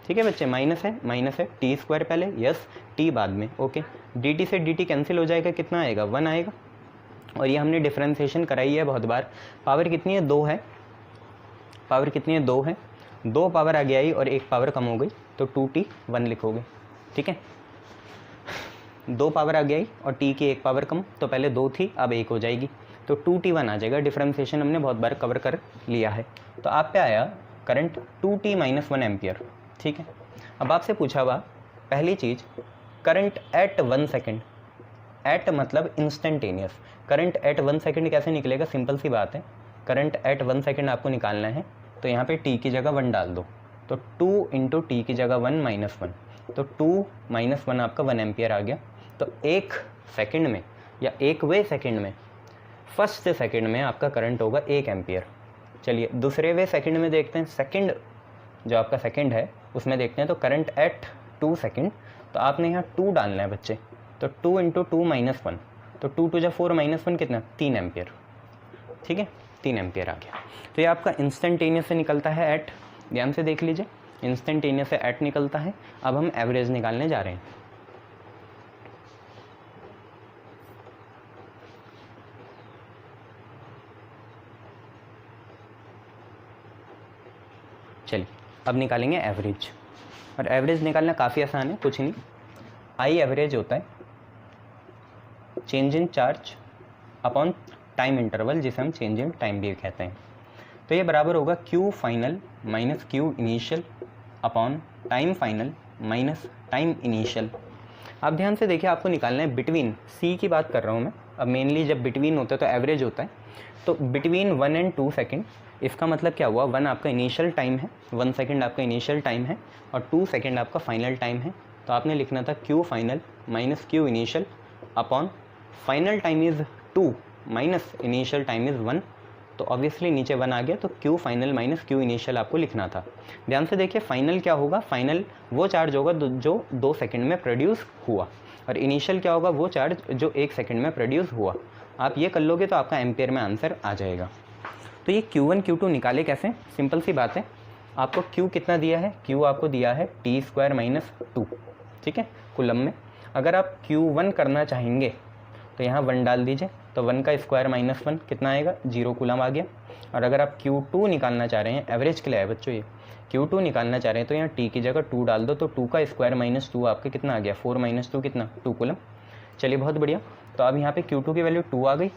ठीक है बच्चे, माइनस है टी स्क्वायर पहले, यस टी बाद में, ओके। डी टी से डी टी कैंसिल हो जाएगा, कितना आएगा, 1 आएगा। और ये हमने डिफ्रेंसिएशन कराई है बहुत बार। पावर कितनी है, 2 है, पावर कितनी है, 2 है, 2 पावर आगे आई और 1 पावर कम हो गई तो 2t 1 लिखोगे। ठीक है, 2 पावर आगे आई और t की 1 पावर कम, तो पहले 2 थी अब 1 हो जाएगी, तो 2t 1 आ जाएगा। डिफ्रेंसिएशन हमने बहुत बार कवर कर लिया है। तो आप पे आया करंट 2t - 1 एम्पियर। ठीक है, अब आपसे पूछा हुआ पहली चीज़, करंट एट 1 सेकेंड, एट मतलब इंस्टेंटेनियस। करंट एट 1 सेकेंड कैसे निकलेगा, सिंपल सी बात है, करंट एट 1 सेकेंड आपको निकालना है तो यहाँ पे t की जगह 1 डाल दो, तो 2 इंटू टी की जगह 1 - 1, तो 2 - 1 आपका 1 एम्पियर आ गया। तो 1 सेकेंड में या 1वें सेकेंड में, फर्स्ट सेकेंड में आपका करंट होगा 1 एम्पियर। चलिए दूसरे वे सेकेंड में देखते हैं, सेकेंड जो आपका सेकेंड है उसमें देखते हैं, तो करंट एट 2 सेकेंड, तो आपने यहाँ 2 डालना है बच्चे, तो 2 इंटू 2 - 1, तो 2 2 4 - 1 कितना, 3 एम्पियर। ठीक है, 3 एम्पियर आ गया। तो ये आपका इंस्टेंटेनियस से निकलता है एट, ध्यान से देख लीजिए, इंस्टेंटेनियस से एट निकलता है। अब हम एवरेज निकालने जा रहे हैं। चलिए अब निकालेंगे एवरेज, और एवरेज निकालना काफ़ी आसान है, कुछ नहीं, आई एवरेज होता है change in charge upon time interval, जिसे हम चेंज इन टाइम भी कहते हैं। तो ये बराबर होगा Q final minus Q initial upon time final minus time initial. आप ध्यान से देखिए, आपको निकालना है बिटवीन, सी की बात कर रहा हूँ मैं, अब मेनली जब बिटवीन होता है तो एवरेज होता है, तो बिटवीन 1 और 2 सेकेंड, इसका मतलब क्या हुआ, 1 आपका इनिशियल टाइम है, 1 सेकेंड आपका इनिशियल टाइम है और 2 सेकेंड आपका फाइनल टाइम है। तो आपने लिखना था Q final minus Q initial upon final time is 2 minus initial time is 1, तो ऑब्वियसली नीचे 1 आ गया, तो Q final minus Q initial आपको लिखना था। ध्यान से देखिए, फाइनल क्या होगा, फाइनल वो चार्ज होगा जो 2 सेकेंड में प्रोड्यूस हुआ, और इनिशियल क्या होगा, वो चार्ज जो 1 सेकेंड में प्रोड्यूस हुआ। आप ये कर लोगे तो आपका एम्पियर में आंसर आ जाएगा। तो ये Q1 Q2 निकाले कैसे, सिंपल सी बात है, आपको Q कितना दिया है, Q आपको दिया है t स्क्वायर माइनस 2, ठीक है, कुलम में। अगर आप Q1 करना चाहेंगे तो यहाँ 1 डाल दीजिए, तो 1 का स्क्वायर माइनस 1 कितना आएगा, 0 कुलम आ गया। और अगर आप Q2 निकालना चाह रहे हैं, एवरेज के लिए है बच्चों ये, Q2 निकालना चाह रहे हैं तो यहाँ t की जगह 2 डाल दो, तो 2 का स्क्वायर माइनस 2 आपके कितना आ गया, 4 - 2 कितना, 2 कुलम। चलिए बहुत बढ़िया, तो अब यहाँ पे Q2 की वैल्यू 2 आ गई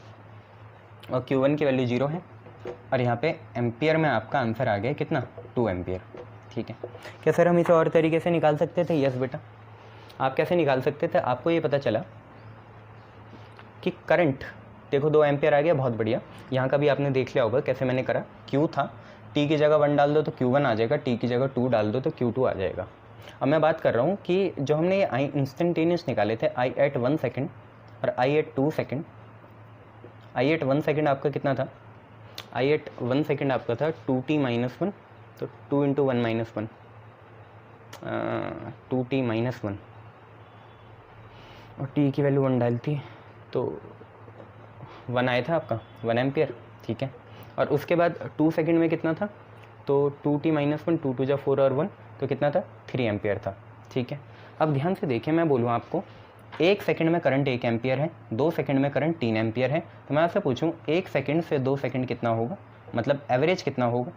और Q1 की वैल्यू 0 है, और यहाँ पे एम्पियर में आपका आंसर आ गया कितना, 2 एम्पियर। ठीक है, क्या सर हम इसे और तरीके से निकाल सकते थे, यस बेटा, आप कैसे निकाल सकते थे, आपको ये पता चला कि करंट, देखो 2 एम्पियर आ गया, बहुत बढ़िया। यहाँ का भी आपने देख लिया होगा कैसे मैंने करा, Q था, T की जगह 1 डाल दो तो Q1 आ जाएगा, T की जगह 2 डाल दो तो Q2 आ जाएगा। अब मैं बात कर रहा हूँ कि जो हमने ये आई इंस्टेंटेनियस निकाले थे, आई एट 1 सेकेंड और आई एट 2 सेकेंड, आई एट 1 सेकेंड आपका कितना था, आई एट 1 सेकेंड आपका था 2t - 1, तो 2 इंटू 1 - 1, 2t - 1, और t की वैल्यू 1 डालती तो 1 आया था आपका 1 एम्पियर। ठीक है, और उसके बाद 2 सेकेंड में कितना था, तो 2t - 1, 2 2 जा 4 और 1, तो कितना था, 3 एम्पियर था। ठीक है, अब ध्यान से देखिए, मैं बोलूँ आपको 1 सेकेंड में करंट 1 एम्पियर है, 2 सेकेंड में करंट 3 एम्पियर है, तो मैं आपसे पूछूं 1 सेकेंड से 2 सेकेंड कितना होगा, मतलब एवरेज कितना होगा,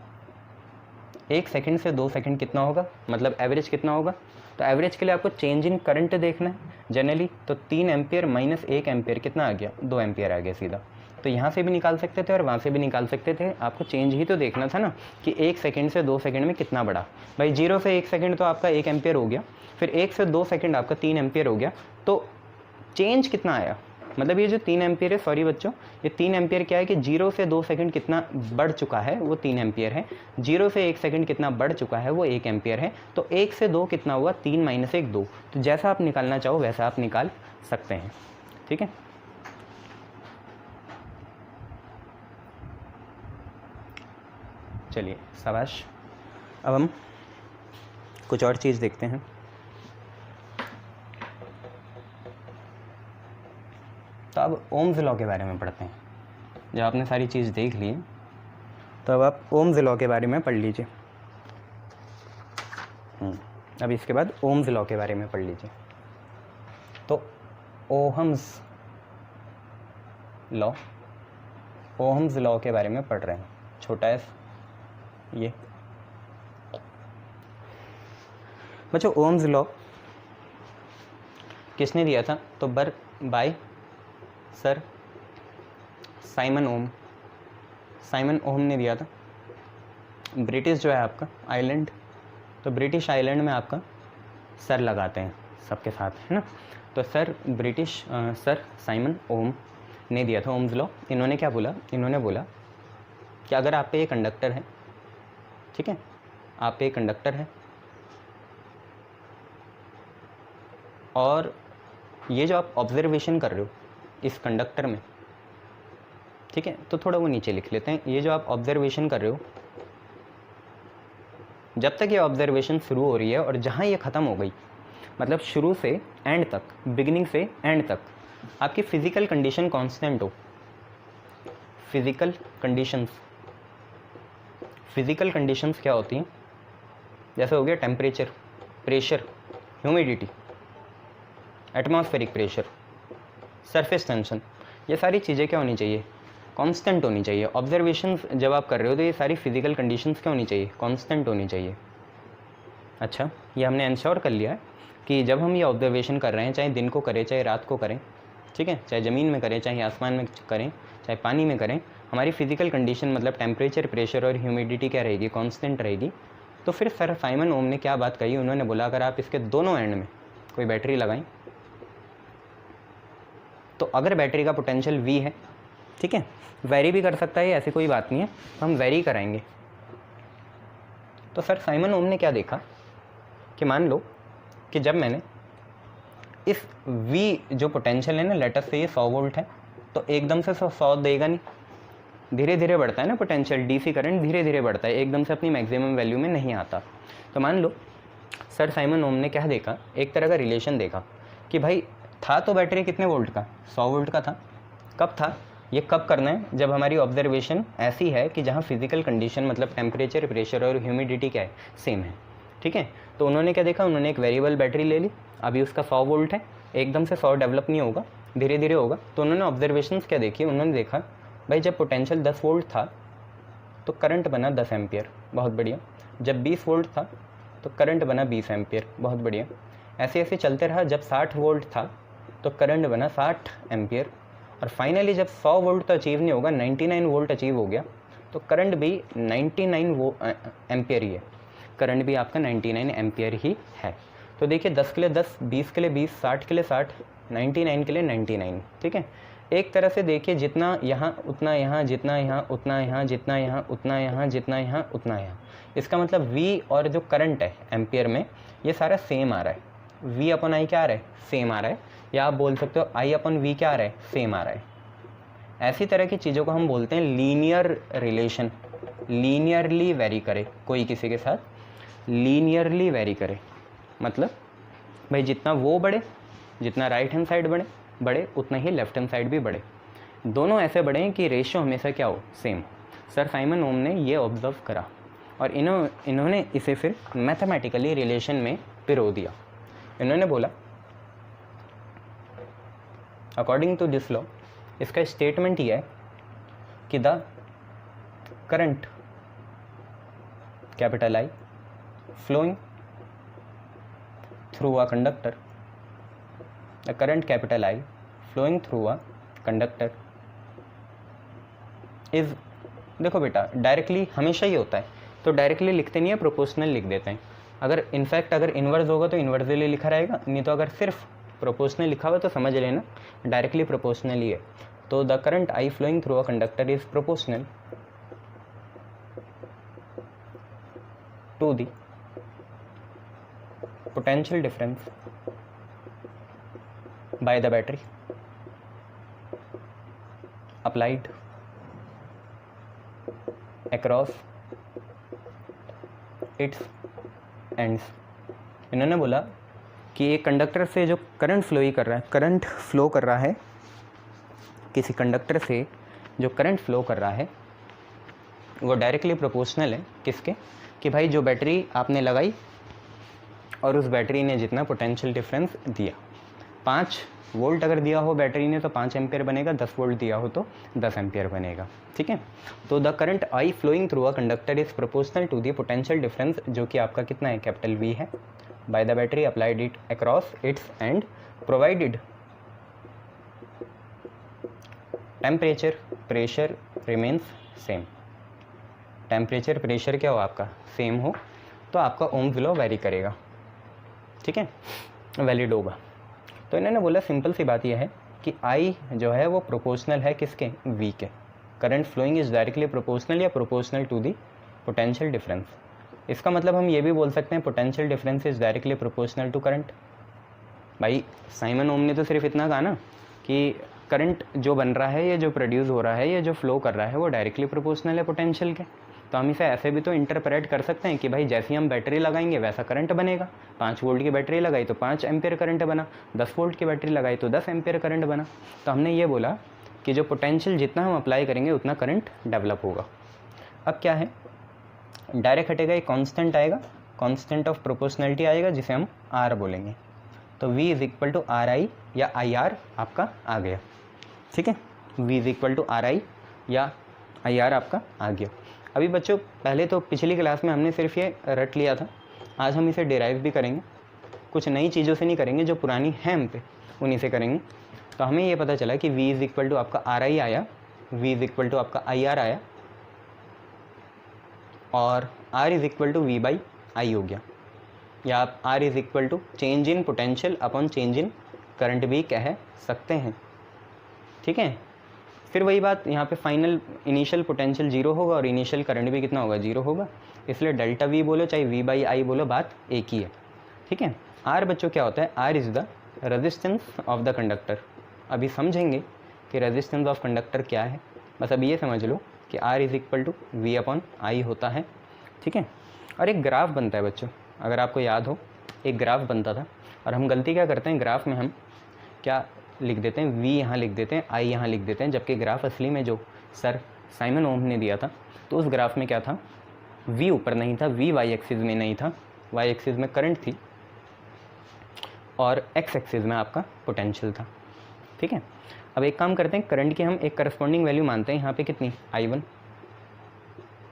1 सेकेंड से 2 सेकेंड कितना होगा, मतलब एवरेज कितना होगा। तो एवरेज के लिए आपको चेंज इन करंट देखना है जनरली, तो 3 एम्पियर माइनस 1 एम्पियर कितना आ गया, 2 एम्पियर आ गया सीधा। तो यहाँ से भी निकाल सकते थे और वहाँ से भी निकाल सकते थे, आपको चेंज ही तो देखना था ना कि 1 सेकेंड से 2 सेकेंड में कितना बढ़ा। भाई 0 से 1 सेकेंड तो आपका 1 एम्पियर हो गया, फिर 1 से 2 सेकेंड आपका 3 एम्पियर हो गया, तो चेंज कितना आया, मतलब ये जो 3 एम्पियर है, सॉरी बच्चों, ये 3 एम्पियर क्या है कि 0 से 2 सेकंड कितना बढ़ चुका है वो 3 एम्पियर है, 0 से 1 सेकंड कितना बढ़ चुका है वो 1 एम्पियर है, तो 1 से 2 कितना हुआ, 3 - 1 2। तो जैसा आप निकालना चाहो वैसा आप निकाल सकते हैं। ठीक है, चलिए शाबाश। अब हम कुछ और चीज़ देखते हैं। तो अब ओम्स लॉ के बारे में पढ़ते हैं। जब आपने सारी चीज़ देख ली तो अब आप ओम्स लॉ के बारे में पढ़ लीजिए। अब इसके बाद ओम्स लॉ के बारे में पढ़ लीजिए। तो ओहम्स लॉ के बारे में पढ़ रहे हैं, छोटा एस ये। बच्चों ओम्स लॉ किसने दिया था? तो बाय सर साइमन ओम ने दिया था। ब्रिटिश जो है आपका आइलैंड, तो ब्रिटिश आइलैंड में आपका सर लगाते हैं सबके साथ, है ना। तो सर साइमन ओम ने दिया था ओम्स लॉ। इन्होंने क्या बोला? इन्होंने बोला कि अगर आप पे ये कंडक्टर है, ठीक है, आप पे कंडक्टर है और ये जो आप ऑब्जर्वेशन कर रहे हो इस कंडक्टर में, ठीक है, तो थोड़ा वो नीचे लिख लेते हैं। ये जो आप ऑब्जर्वेशन कर रहे हो, जब तक ये ऑब्जर्वेशन शुरू हो रही है और जहाँ ये ख़त्म हो गई, मतलब शुरू से एंड तक, बिगिनिंग से एंड तक आपकी फिजिकल कंडीशन कांस्टेंट हो। फिजिकल कंडीशंस क्या होती हैं? जैसे हो गया temperature, pressure, humidity, atmospheric pressure, surface tension, ये सारी चीज़ें क्या होनी चाहिए? कांस्टेंट होनी चाहिए। ऑब्जर्वेशंस जब आप कर रहे हो तो ये सारी फिजिकल कंडीशंस क्या होनी चाहिए? कांस्टेंट होनी चाहिए। अच्छा, ये हमने इंश्योर कर लिया है कि जब हम ये ऑब्जर्वेशन कर रहे हैं, चाहे दिन को करें चाहे रात को करें, ठीक है, चाहे ज़मीन में करें चाहे आसमान में करें चाहे पानी में करें, हमारी फिजिकल कंडीशन मतलब टेम्परेचर, प्रेशर और ह्यूमिडिटी क्या रहेगी? कांस्टेंट रहेगी। तो फिर सर साइमन ओम ने क्या बात कही? उन्होंने बोला अगर आप इसके दोनों एंड में कोई बैटरी लगाएं, तो अगर बैटरी का पोटेंशियल V है, ठीक है, वेरी भी कर सकता है, ऐसी कोई बात नहीं है, तो हम वेरी कराएंगे। तो सर साइमन ओम ने क्या देखा कि मान लो कि जब मैंने इस V जो पोटेंशियल है ना, लेटर से ये 100 वोल्ट है, तो एकदम से 100 देगा नहीं, धीरे धीरे बढ़ता है ना पोटेंशियल, डीसी करंट धीरे धीरे बढ़ता है, एकदम से अपनी मैक्सिमम वैल्यू में नहीं आता। तो मान लो सर साइमन ओम ने क्या देखा? एक तरह का रिलेशन देखा कि भाई था तो बैटरी कितने वोल्ट का? 100 वोल्ट का था। कब था? ये कब करना है? जब हमारी ऑब्जर्वेशन ऐसी है कि जहाँ फिजिकल कंडीशन मतलब टेम्परेचर, प्रेशर और ह्यूमिडिटी क्या है? सेम है, ठीक है। तो उन्होंने क्या देखा? उन्होंने एक वेरिएबल बैटरी ले ली, अभी उसका 100 वोल्ट है, एकदम से 100 डेवलप नहीं होगा, धीरे धीरे होगा। तो उन्होंने ऑब्जर्वेशंस क्या देखी? उन्होंने देखा भाई जब पोटेंशियल 10 वोल्ट था तो करंट बना 10 एम्पियर, बहुत बढ़िया। जब 20 वोल्ट था तो करंट बना 20 एम्पियर, बहुत बढ़िया। ऐसे ऐसे चलते रहा। जब 60 वोल्ट था तो करंट बना 60 एम्पियर, और फाइनली जब 100 वोल्ट तो अचीव नहीं होगा, 99 वोल्ट अचीव हो गया, तो करंट भी 99 एम्पियर ही है, करंट भी आपका 99 एम्पियर ही है। तो देखिए 10 के लिए 10, 20 के लिए 20, 60 के लिए 60, 99 के लिए 99, ठीक है। एक तरह से देखिए जितना यहाँ उतना यहाँ, जितना यहाँ उतना यहाँ, जितना यहाँ उतना यहाँ, जितना यहाँ उतना यहाँ, इसका मतलब V और जो करंट है एम्पियर में ये सारा सेम आ रहा है। V अपन I क्या आ रहा है? सेम आ रहा है। या आप बोल सकते हो I अपन V क्या आ रहा है? सेम आ रहा है। ऐसी तरह की चीज़ों को हम बोलते हैं लीनियर रिलेशन। लीनियरली वेरी करे, कोई किसी के साथ लीनियरली वेरी करे, मतलब भाई जितना वो बढ़े, जितना राइट हैंड साइड बढ़े उतना ही लेफ्ट हैंड साइड भी बढ़े, दोनों ऐसे बढ़े कि रेशियो हमेशा क्या हो? सेम। सर साइमन ओम ने ये ऑब्जर्व करा और इन्होंने इसे फिर मैथमेटिकली रिलेशन में पिरो दिया। इन्होंने बोला अकॉर्डिंग टू दिस लॉ, इसका स्टेटमेंट ये है कि the current capital I flowing through a conductor, the current capital I flowing through a conductor is, देखो बेटा डायरेक्टली हमेशा ही होता है, तो डायरेक्टली लिखते नहीं है, प्रोपोर्शनल लिख देते हैं। अगर इनफैक्ट अगर इन्वर्स होगा तो इन्वर्सली लिखा रहेगा, नहीं तो अगर सिर्फ प्रोपोर्शनल लिखा हुआ तो समझ लेना डायरेक्टली प्रोपोर्शनल ही है। तो the current I flowing through a conductor is proportional to the potential difference by the battery applied across its ends। इन्होंने बोला कि एक कंडक्टर से जो करंट फ्लो कर रहा है, किसी कंडक्टर से जो करंट फ्लो कर रहा है वो डायरेक्टली प्रोपोर्शनल है किसके, कि भाई जो बैटरी आपने लगाई और उस बैटरी ने जितना पोटेंशियल डिफरेंस दिया, 5 वोल्ट अगर दिया हो बैटरी ने तो 5 एम्पियर बनेगा, 10 वोल्ट दिया हो तो 10 एम्पियर बनेगा। ठीक है, तो the current I flowing through a conductor is proportional to the potential difference, जो कि आपका कितना है, कैपिटल वी है, by the battery applied it across its end provided temperature pressure remains same. Temperature pressure क्या हो आपका सेम हो तो आपका ओम्स लॉ वेरी करेगा। ठीक है, वैलिड होगा। तो इन्होंने बोला सिंपल सी बात यह है कि आई जो है वो प्रोपोर्शनल है किसके, वी के। Current flowing is directly proportional या proportional to the potential difference. इसका मतलब हम ये भी बोल सकते हैं potential difference is directly proportional to current. भाई साइमन ओम ने तो सिर्फ इतना कहा ना कि करंट जो बन रहा है या जो प्रोड्यूस हो रहा है या जो फ्लो कर रहा है वो डायरेक्टली प्रोपोर्शनल है पोटेंशियल के। तो हम इसे ऐसे भी तो इंटरप्रेट कर सकते हैं कि भाई जैसे हम बैटरी लगाएंगे वैसा करंट बनेगा। 5 वोल्ट की बैटरी लगाई तो 5 एम्पियर करंट बना, 10 वोल्ट की बैटरी लगाई तो 10 एम्पियर करंट बना। तो हमने ये बोला कि जो पोटेंशियल जितना हम अप्लाई करेंगे उतना करंट डेवलप होगा। अब क्या है, डायरेक्ट हटेगा, एक कांस्टेंट आएगा, कांस्टेंट ऑफ प्रोपोर्शनलिटी आएगा जिसे हम आर बोलेंगे। तो V is equal to R I या आई आर आपका आ गया। ठीक है, V is equal to R I या आई आर आपका आ गया। अभी बच्चों पहले तो पिछली क्लास में हमने सिर्फ ये रट लिया था, आज हम इसे डिराइव भी करेंगे। कुछ नई चीज़ों से नहीं करेंगे, जो पुरानी है हम पे उन्हीं से करेंगे। तो हमें ये पता चला कि V इज इक्वल टू आपका आर आई आया, V इज इक्वल टू आपका आई आर आया और R is equal to V by I हो गया, या आप R is equal to change in potential upon change in current भी कह सकते हैं। ठीक है, फिर वही बात यहाँ पे फाइनल इनिशियल पोटेंशियल 0 होगा और इनिशियल करंट भी कितना होगा, 0 होगा। इसलिए डेल्टा V बोलो चाहे V बाई आई बोलो, बात एक ही है। ठीक है, R बच्चों क्या होता है, R is the resistance of the conductor. अभी समझेंगे कि रेजिस्टेंस ऑफ कंडक्टर क्या है, बस अभी ये समझ लो कि R is equal to V upon I होता है। ठीक है, और एक ग्राफ बनता है बच्चों, अगर आपको याद हो एक ग्राफ बनता था, और हम गलती क्या करते हैं, ग्राफ में हम क्या लिख देते हैं, V यहाँ लिख देते हैं, I यहाँ लिख देते हैं, जबकि ग्राफ असली में जो सर साइमन ओम ने दिया था तो उस ग्राफ में क्या था, V ऊपर नहीं था, V वाई एक्सिस में नहीं था, वाई एक्सिस में करंट थी और एक्स एक्सिस में आपका पोटेंशियल था। ठीक है, अब एक काम करते हैं, करंट की हम एक करस्पॉन्डिंग वैल्यू मानते हैं यहाँ पे कितनी, I1।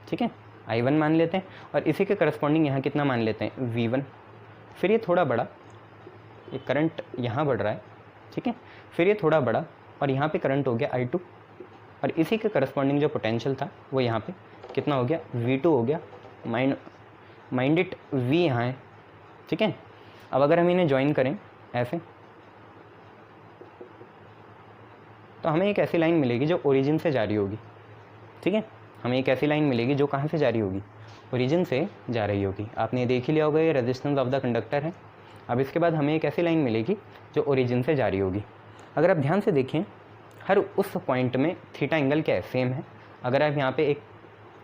ठीक है, I1 मान लेते हैं और इसी के करस्पॉन्डिंग यहाँ कितना मान लेते हैं, V1। फिर ये थोड़ा बड़ा, ये करंट यहाँ बढ़ रहा है। ठीक है, फिर ये थोड़ा बड़ा और यहाँ पे करंट हो गया I2 और इसी के करस्पॉन्डिंग जो पोटेंशियल था वो यहाँ पे कितना हो गया, V2 हो गया। माइंड इट V यहाँ है। ठीक है, अब अगर हम इन्हें ज्वाइन करें ऐसे तो हमें एक ऐसी लाइन मिलेगी जो ओरिजिन से जा रही होगी। ठीक है, हमें एक ऐसी लाइन मिलेगी जो कहाँ से जा रही होगी, ओरिजिन से जा रही होगी। आपने देख ही लिया होगा ये रेजिस्टेंस ऑफ द कंडक्टर है। अब इसके बाद हमें एक ऐसी लाइन मिलेगी जो ओरिजिन से जा रही होगी। अगर आप ध्यान से देखें हर उस पॉइंट में थीटा एंगल क्या है, सेम है। अगर आप यहाँ पे एक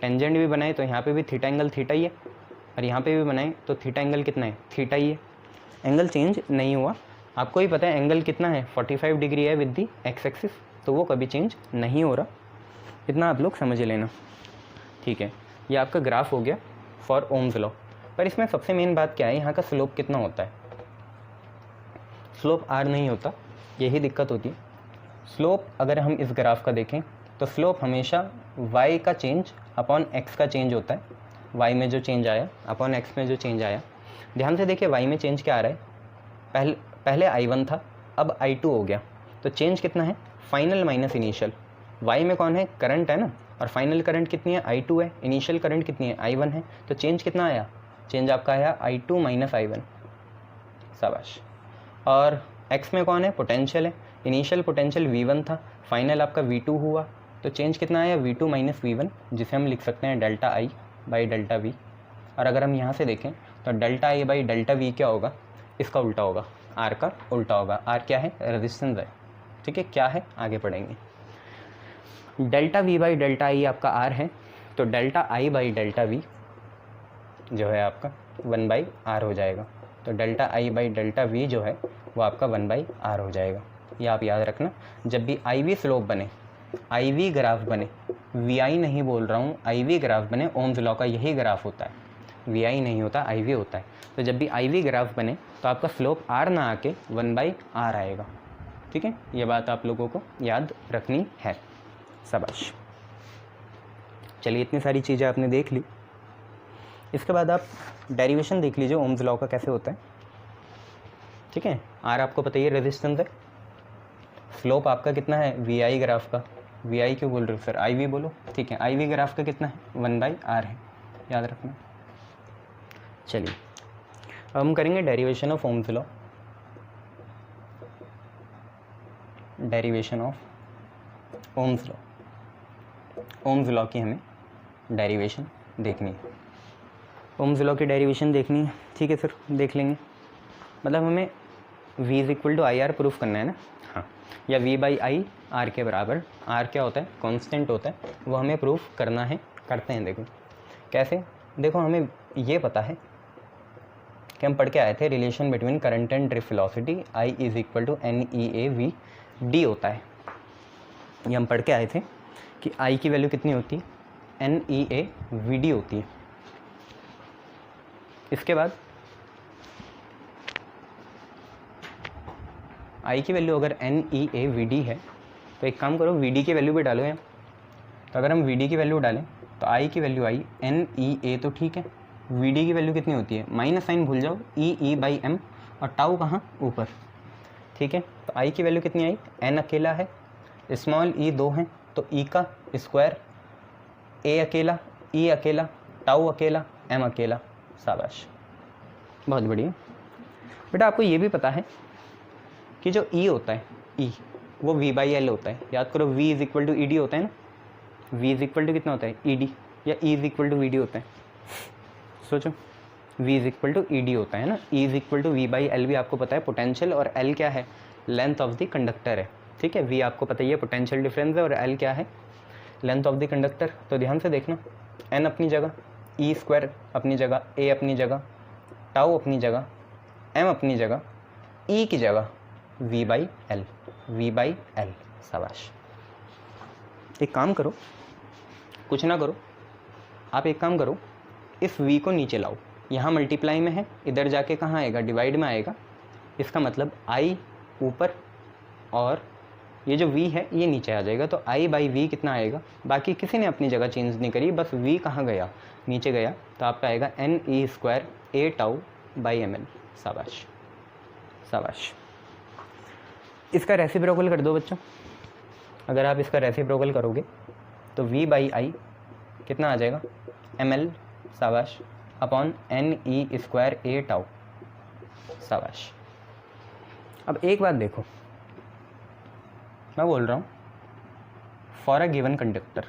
टेंजेंट भी बनाए तो यहाँ पे भी थीटा एंगल थीटा ही है, और यहाँ पे भी बनाए तो थीटा एंगल कितना है, थीटा ही है। एंगल चेंज नहीं हुआ। आपको ही पता है एंगल कितना है, 45 डिग्री है विद दी एक्स एक्सिस, तो वो कभी चेंज नहीं हो रहा। इतना आप लोग समझ लेना। ठीक है, ये आपका ग्राफ हो गया फॉर ओम्स लॉ। पर इसमें सबसे मेन बात क्या है, यहाँ का स्लोप कितना होता है, स्लोप R नहीं होता, यही दिक्कत होती है। स्लोप अगर हम इस ग्राफ का देखें तो स्लोप हमेशा y का चेंज अपॉन x का चेंज होता है। y में जो चेंज आया अपॉन x में जो चेंज आया। ध्यान से देखिए y में चेंज क्या आ रहा है, पहले I1 था, अब I2 हो गया, तो चेंज कितना है, फाइनल माइनस इनिशियल। y में कौन है, करंट है ना, और फाइनल करंट कितनी है, I2 है, इनिशियल करंट कितनी है, I1 है, तो चेंज कितना आया, चेंज आपका आया I2 माइनस I1। शाबाश। और x में कौन है, पोटेंशियल है, इनिशियल पोटेंशियल V1 था, फाइनल आपका V2 हुआ, तो चेंज कितना आया, V2 माइनस V1, जिसे हम लिख सकते हैं delta I by delta V। और अगर हम यहाँ से देखें तो delta I by delta V क्या होगा, इसका उल्टा होगा, R का उल्टा होगा। R क्या है, रेजिस्टेंस है। ठीक है, क्या है, आगे पढ़ेंगे। Delta V by delta I आपका R है, तो delta I by delta V जो है आपका 1/R हो जाएगा। तो delta I by delta V जो है वो आपका 1/R हो जाएगा। ये आप याद रखना, जब भी आई वी स्लोप बने, आई वी ग्राफ बने, वी आई नहीं बोल रहा हूँ, आई वी ग्राफ बने, ओम्स लॉ का यही ग्राफ होता है, वी आई नहीं होता, आई वी होता है। तो जब भी आई वी ग्राफ बने तो आपका स्लोप आर ना आके 1/r आएगा। ठीक है, ये बात आप लोगों को याद रखनी है। शाबाश। चलिए, इतनी सारी चीज़ें आपने देख ली। इसके बाद आप डेरिवेशन देख लीजिए ओम्स लॉ का कैसे होता है। ठीक है, आर आपको पता ही है रेजिस्टेंस है, स्लोप आपका कितना है वी आई ग्राफ का, वी आई क्यों बोल रहे हो सर, आई वी बोलो। ठीक है, आई वी ग्राफ का कितना है 1/r है, याद रखना। चलिए, अब हम करेंगे derivation of Ohm's law. Derivation of Ohm's law, Ohm's law की हमें डेरिवेशन देखनी है, ओम्स लॉ की डेरिवेशन देखनी है। ठीक है सर, देख लेंगे। मतलब हमें v is equal to I R proof करना है ना, हाँ, या v बाई आई आर के बराबर, आर क्या होता है कांस्टेंट होता है, वो हमें प्रूफ करना है। करते हैं, देखो कैसे। देखो हमें ये पता है कि हम पढ़ के आए थे relation between current and drift velocity, I is equal to NEAV D होता है। ये हम पढ़ के आए थे कि I की वैल्यू कितनी होती है NEAVD होती है। इसके बाद I की वैल्यू अगर NEAVD है तो एक काम करो VD की वैल्यू भी डालो यहाँ। तो अगर हम VD की वैल्यू डालें तो I की वैल्यू आई NEA तो ठीक है, VD की वैल्यू कितनी होती है, माइनस साइन भूल जाओ, EE/m और टाउ कहाँ ऊपर। ठीक है, तो I की वैल्यू कितनी आई, N अकेला है, स्मॉल e 2 हैं, तो E का स्क्वायर, A अकेला, E अकेला, टाउ अकेला, M अकेला। शाबाश, बहुत बढ़िया। बेटा आपको ये भी पता है कि जो E होता है, E वो V/L होता है। याद करो, V is equal to ED होता है ना, V इज इक्वल टू कितना होता है ED, या E is equal to VD होता है। सोचो, V is equal to ED होता है ना, E is equal to V/L भी आपको पता है पोटेंशियल, और L क्या है, लेंथ ऑफ द कंडक्टर है। ठीक है, V आपको पता ही है पोटेंशियल डिफरेंस है, और L क्या है, लेंथ ऑफ द कंडक्टर। तो ध्यान से देखना, N अपनी जगह, E स्क्वायर अपनी जगह, A अपनी जगह, टाउ अपनी जगह, M अपनी जगह, E की जगह V/L, V/L। शाबाश। एक काम करो, कुछ ना करो, आप एक काम करो, इस V को नीचे लाओ, यहाँ मल्टीप्लाई में है, इधर जाके कहाँ आएगा, डिवाइड में आएगा। इसका मतलब I ऊपर और ये जो V है ये नीचे आ जाएगा। तो I/V कितना आएगा, बाकी किसी ने अपनी जगह चेंज नहीं करी, बस V कहाँ गया, नीचे गया, तो आपका आएगा NE² A टाउ/ml। शाबाश, शाबाश। इसका रेसिप्रोकल कर दो बच्चों, अगर आप इसका रेसिप्रोकल करोगे तो V/I कितना आ जाएगा, ml, शाबाश, अपॉन NE² A टाउ। शाबाश। अब एक बात देखो, मैं बोल रहा हूँ फॉर अ गिवन कंडक्टर,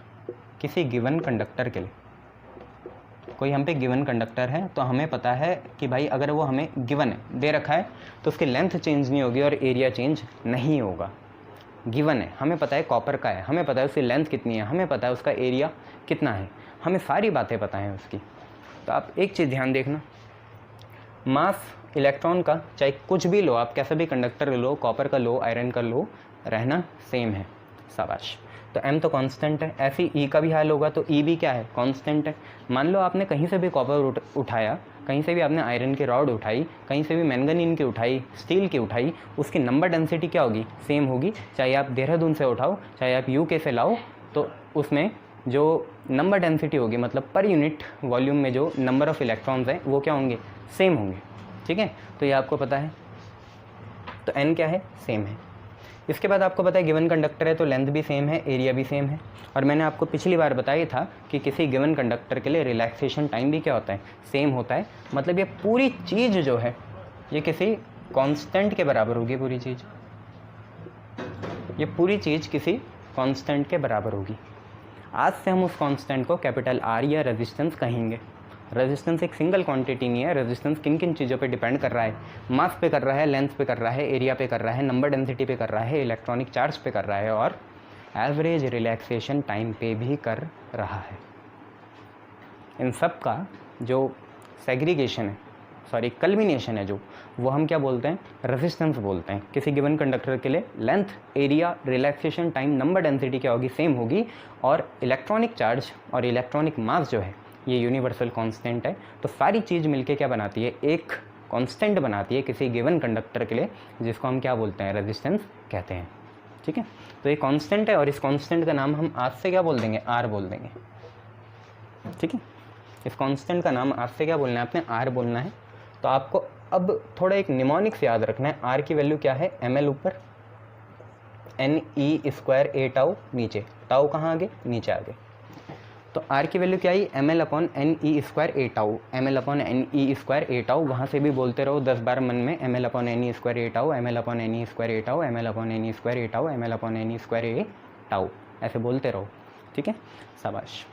किसी गिवन कंडक्टर के लिए, कोई हम पे गिवन कंडक्टर है, तो हमें पता है कि भाई अगर वो हमें गिवन है, दे रखा है, तो उसकी लेंथ चेंज नहीं होगी और एरिया चेंज नहीं होगा। गिवन है, हमें पता है कॉपर का है, हमें पता है उसकी लेंथ कितनी है, हमें पता है उसका एरिया कितना है, हमें सारी बातें पता हैं उसकी। तो आप एक चीज़ ध्यान देखना, मास इलेक्ट्रॉन का चाहे कुछ भी लो, आप कैसा भी कंडक्टर लो, कॉपर का लो, आयरन का लो, रहना सेम है। शाबाश। तो m तो कांस्टेंट है, ऐसे ही E का भी हाल होगा, तो E भी क्या है, कांस्टेंट है। मान लो आपने कहीं से भी कॉपर उठाया, कहीं से भी आपने आयरन की रॉड उठाई, कहीं से भी मैंगनीन की उठाई, स्टील की उठाई, उसकी नंबर डेंसिटी क्या होगी, सेम होगी। चाहे आप देहरादून से उठाओ, चाहे आप UK से लाओ, तो उसमें जो नंबर डेंसिटी होगी, मतलब पर यूनिट वॉल्यूम में जो नंबर ऑफ़ इलेक्ट्रॉन्स हैं वो क्या होंगे, सेम होंगे। ठीक है, तो ये आपको पता है। तो n क्या है, सेम है। इसके बाद आपको पता है गिवन कंडक्टर है तो लेंथ भी सेम है, एरिया भी सेम है। और मैंने आपको पिछली बार बताया था कि किसी गिवन कंडक्टर के लिए रिलैक्सेशन टाइम भी क्या होता है, सेम होता है। मतलब ये पूरी चीज़ जो है ये किसी कांस्टेंट के बराबर होगी, पूरी चीज़, ये पूरी चीज़ किसी कांस्टेंट के बराबर होगी। आज से हम उस कांस्टेंट को कैपिटल R या रेजिस्टेंस कहेंगे। रेजिस्टेंस एक सिंगल क्वांटिटी नहीं है, रेजिस्टेंस किन किन चीज़ों पे डिपेंड कर रहा है, मास पे कर रहा है, लेंथ पे कर रहा है, एरिया पे कर रहा है, नंबर डेंसिटी पे कर रहा है, इलेक्ट्रॉनिक चार्ज पे कर रहा है, और एवरेज रिलैक्सेशन टाइम पे भी कर रहा है। इन सब का जो सेग्रीगेशन है, सॉरी कल्मिनेशन है जो, वो हम क्या बोलते हैं, रेजिस्टेंस बोलते हैं। किसी गिवन कंडक्टर के लिए length, area, relaxation time, number, density क्या होगी, सेम होगी, और इलेक्ट्रॉनिक चार्ज और इलेक्ट्रॉनिक मास जो है ये यूनिवर्सल कांस्टेंट है। तो सारी चीज़ मिलके क्या बनाती है, एक कांस्टेंट बनाती है किसी गिवन कंडक्टर के लिए, जिसको हम क्या बोलते हैं, रेजिस्टेंस कहते हैं। ठीक है, तो ये कांस्टेंट है और इस कांस्टेंट का नाम हम आज से क्या बोल देंगे, आर बोल देंगे। ठीक है, इस कांस्टेंट का नाम आज से क्या बोलना है आपने, आर बोलना है। तो आपको अब थोड़ा एक निमोनिक्स याद रखना है। आर की वैल्यू क्या है, एम एल ऊपर, N E square A tau नीचे, टाउ कहाँ आगे, नीचे आगे। तो आर की वैल्यू क्या आई, M L upon N E square A tau, M L upon N E square A tau. वहाँ से भी बोलते रहो 10 बार मन में, M L upon N E square A tau, M L upon N E square A tau, M L upon N E square A tau, M L upon N E square A tau, ऐसे बोलते रहो। ठीक है, शाबाश,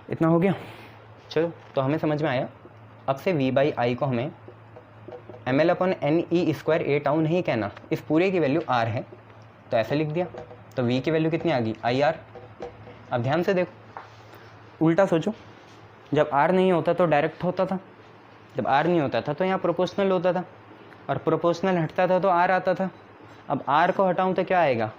इतना हो गया। चलो, तो हमें समझ में आया। अब से v बाई आई को हमें M L upon N E square A tau नहीं कहना, इस पूरे की वैल्यू r है, तो ऐसे लिख दिया। तो v की वैल्यू कितनी आ गई, आई आर। अब ध्यान से देखो, उल्टा सोचो, जब r नहीं होता तो डायरेक्ट होता था, जब r नहीं होता था तो यहाँ प्रोपोर्शनल होता था, और प्रोपोर्शनल हटता था तो r आता था। अब r को हटाऊँ तो क्या आएगा,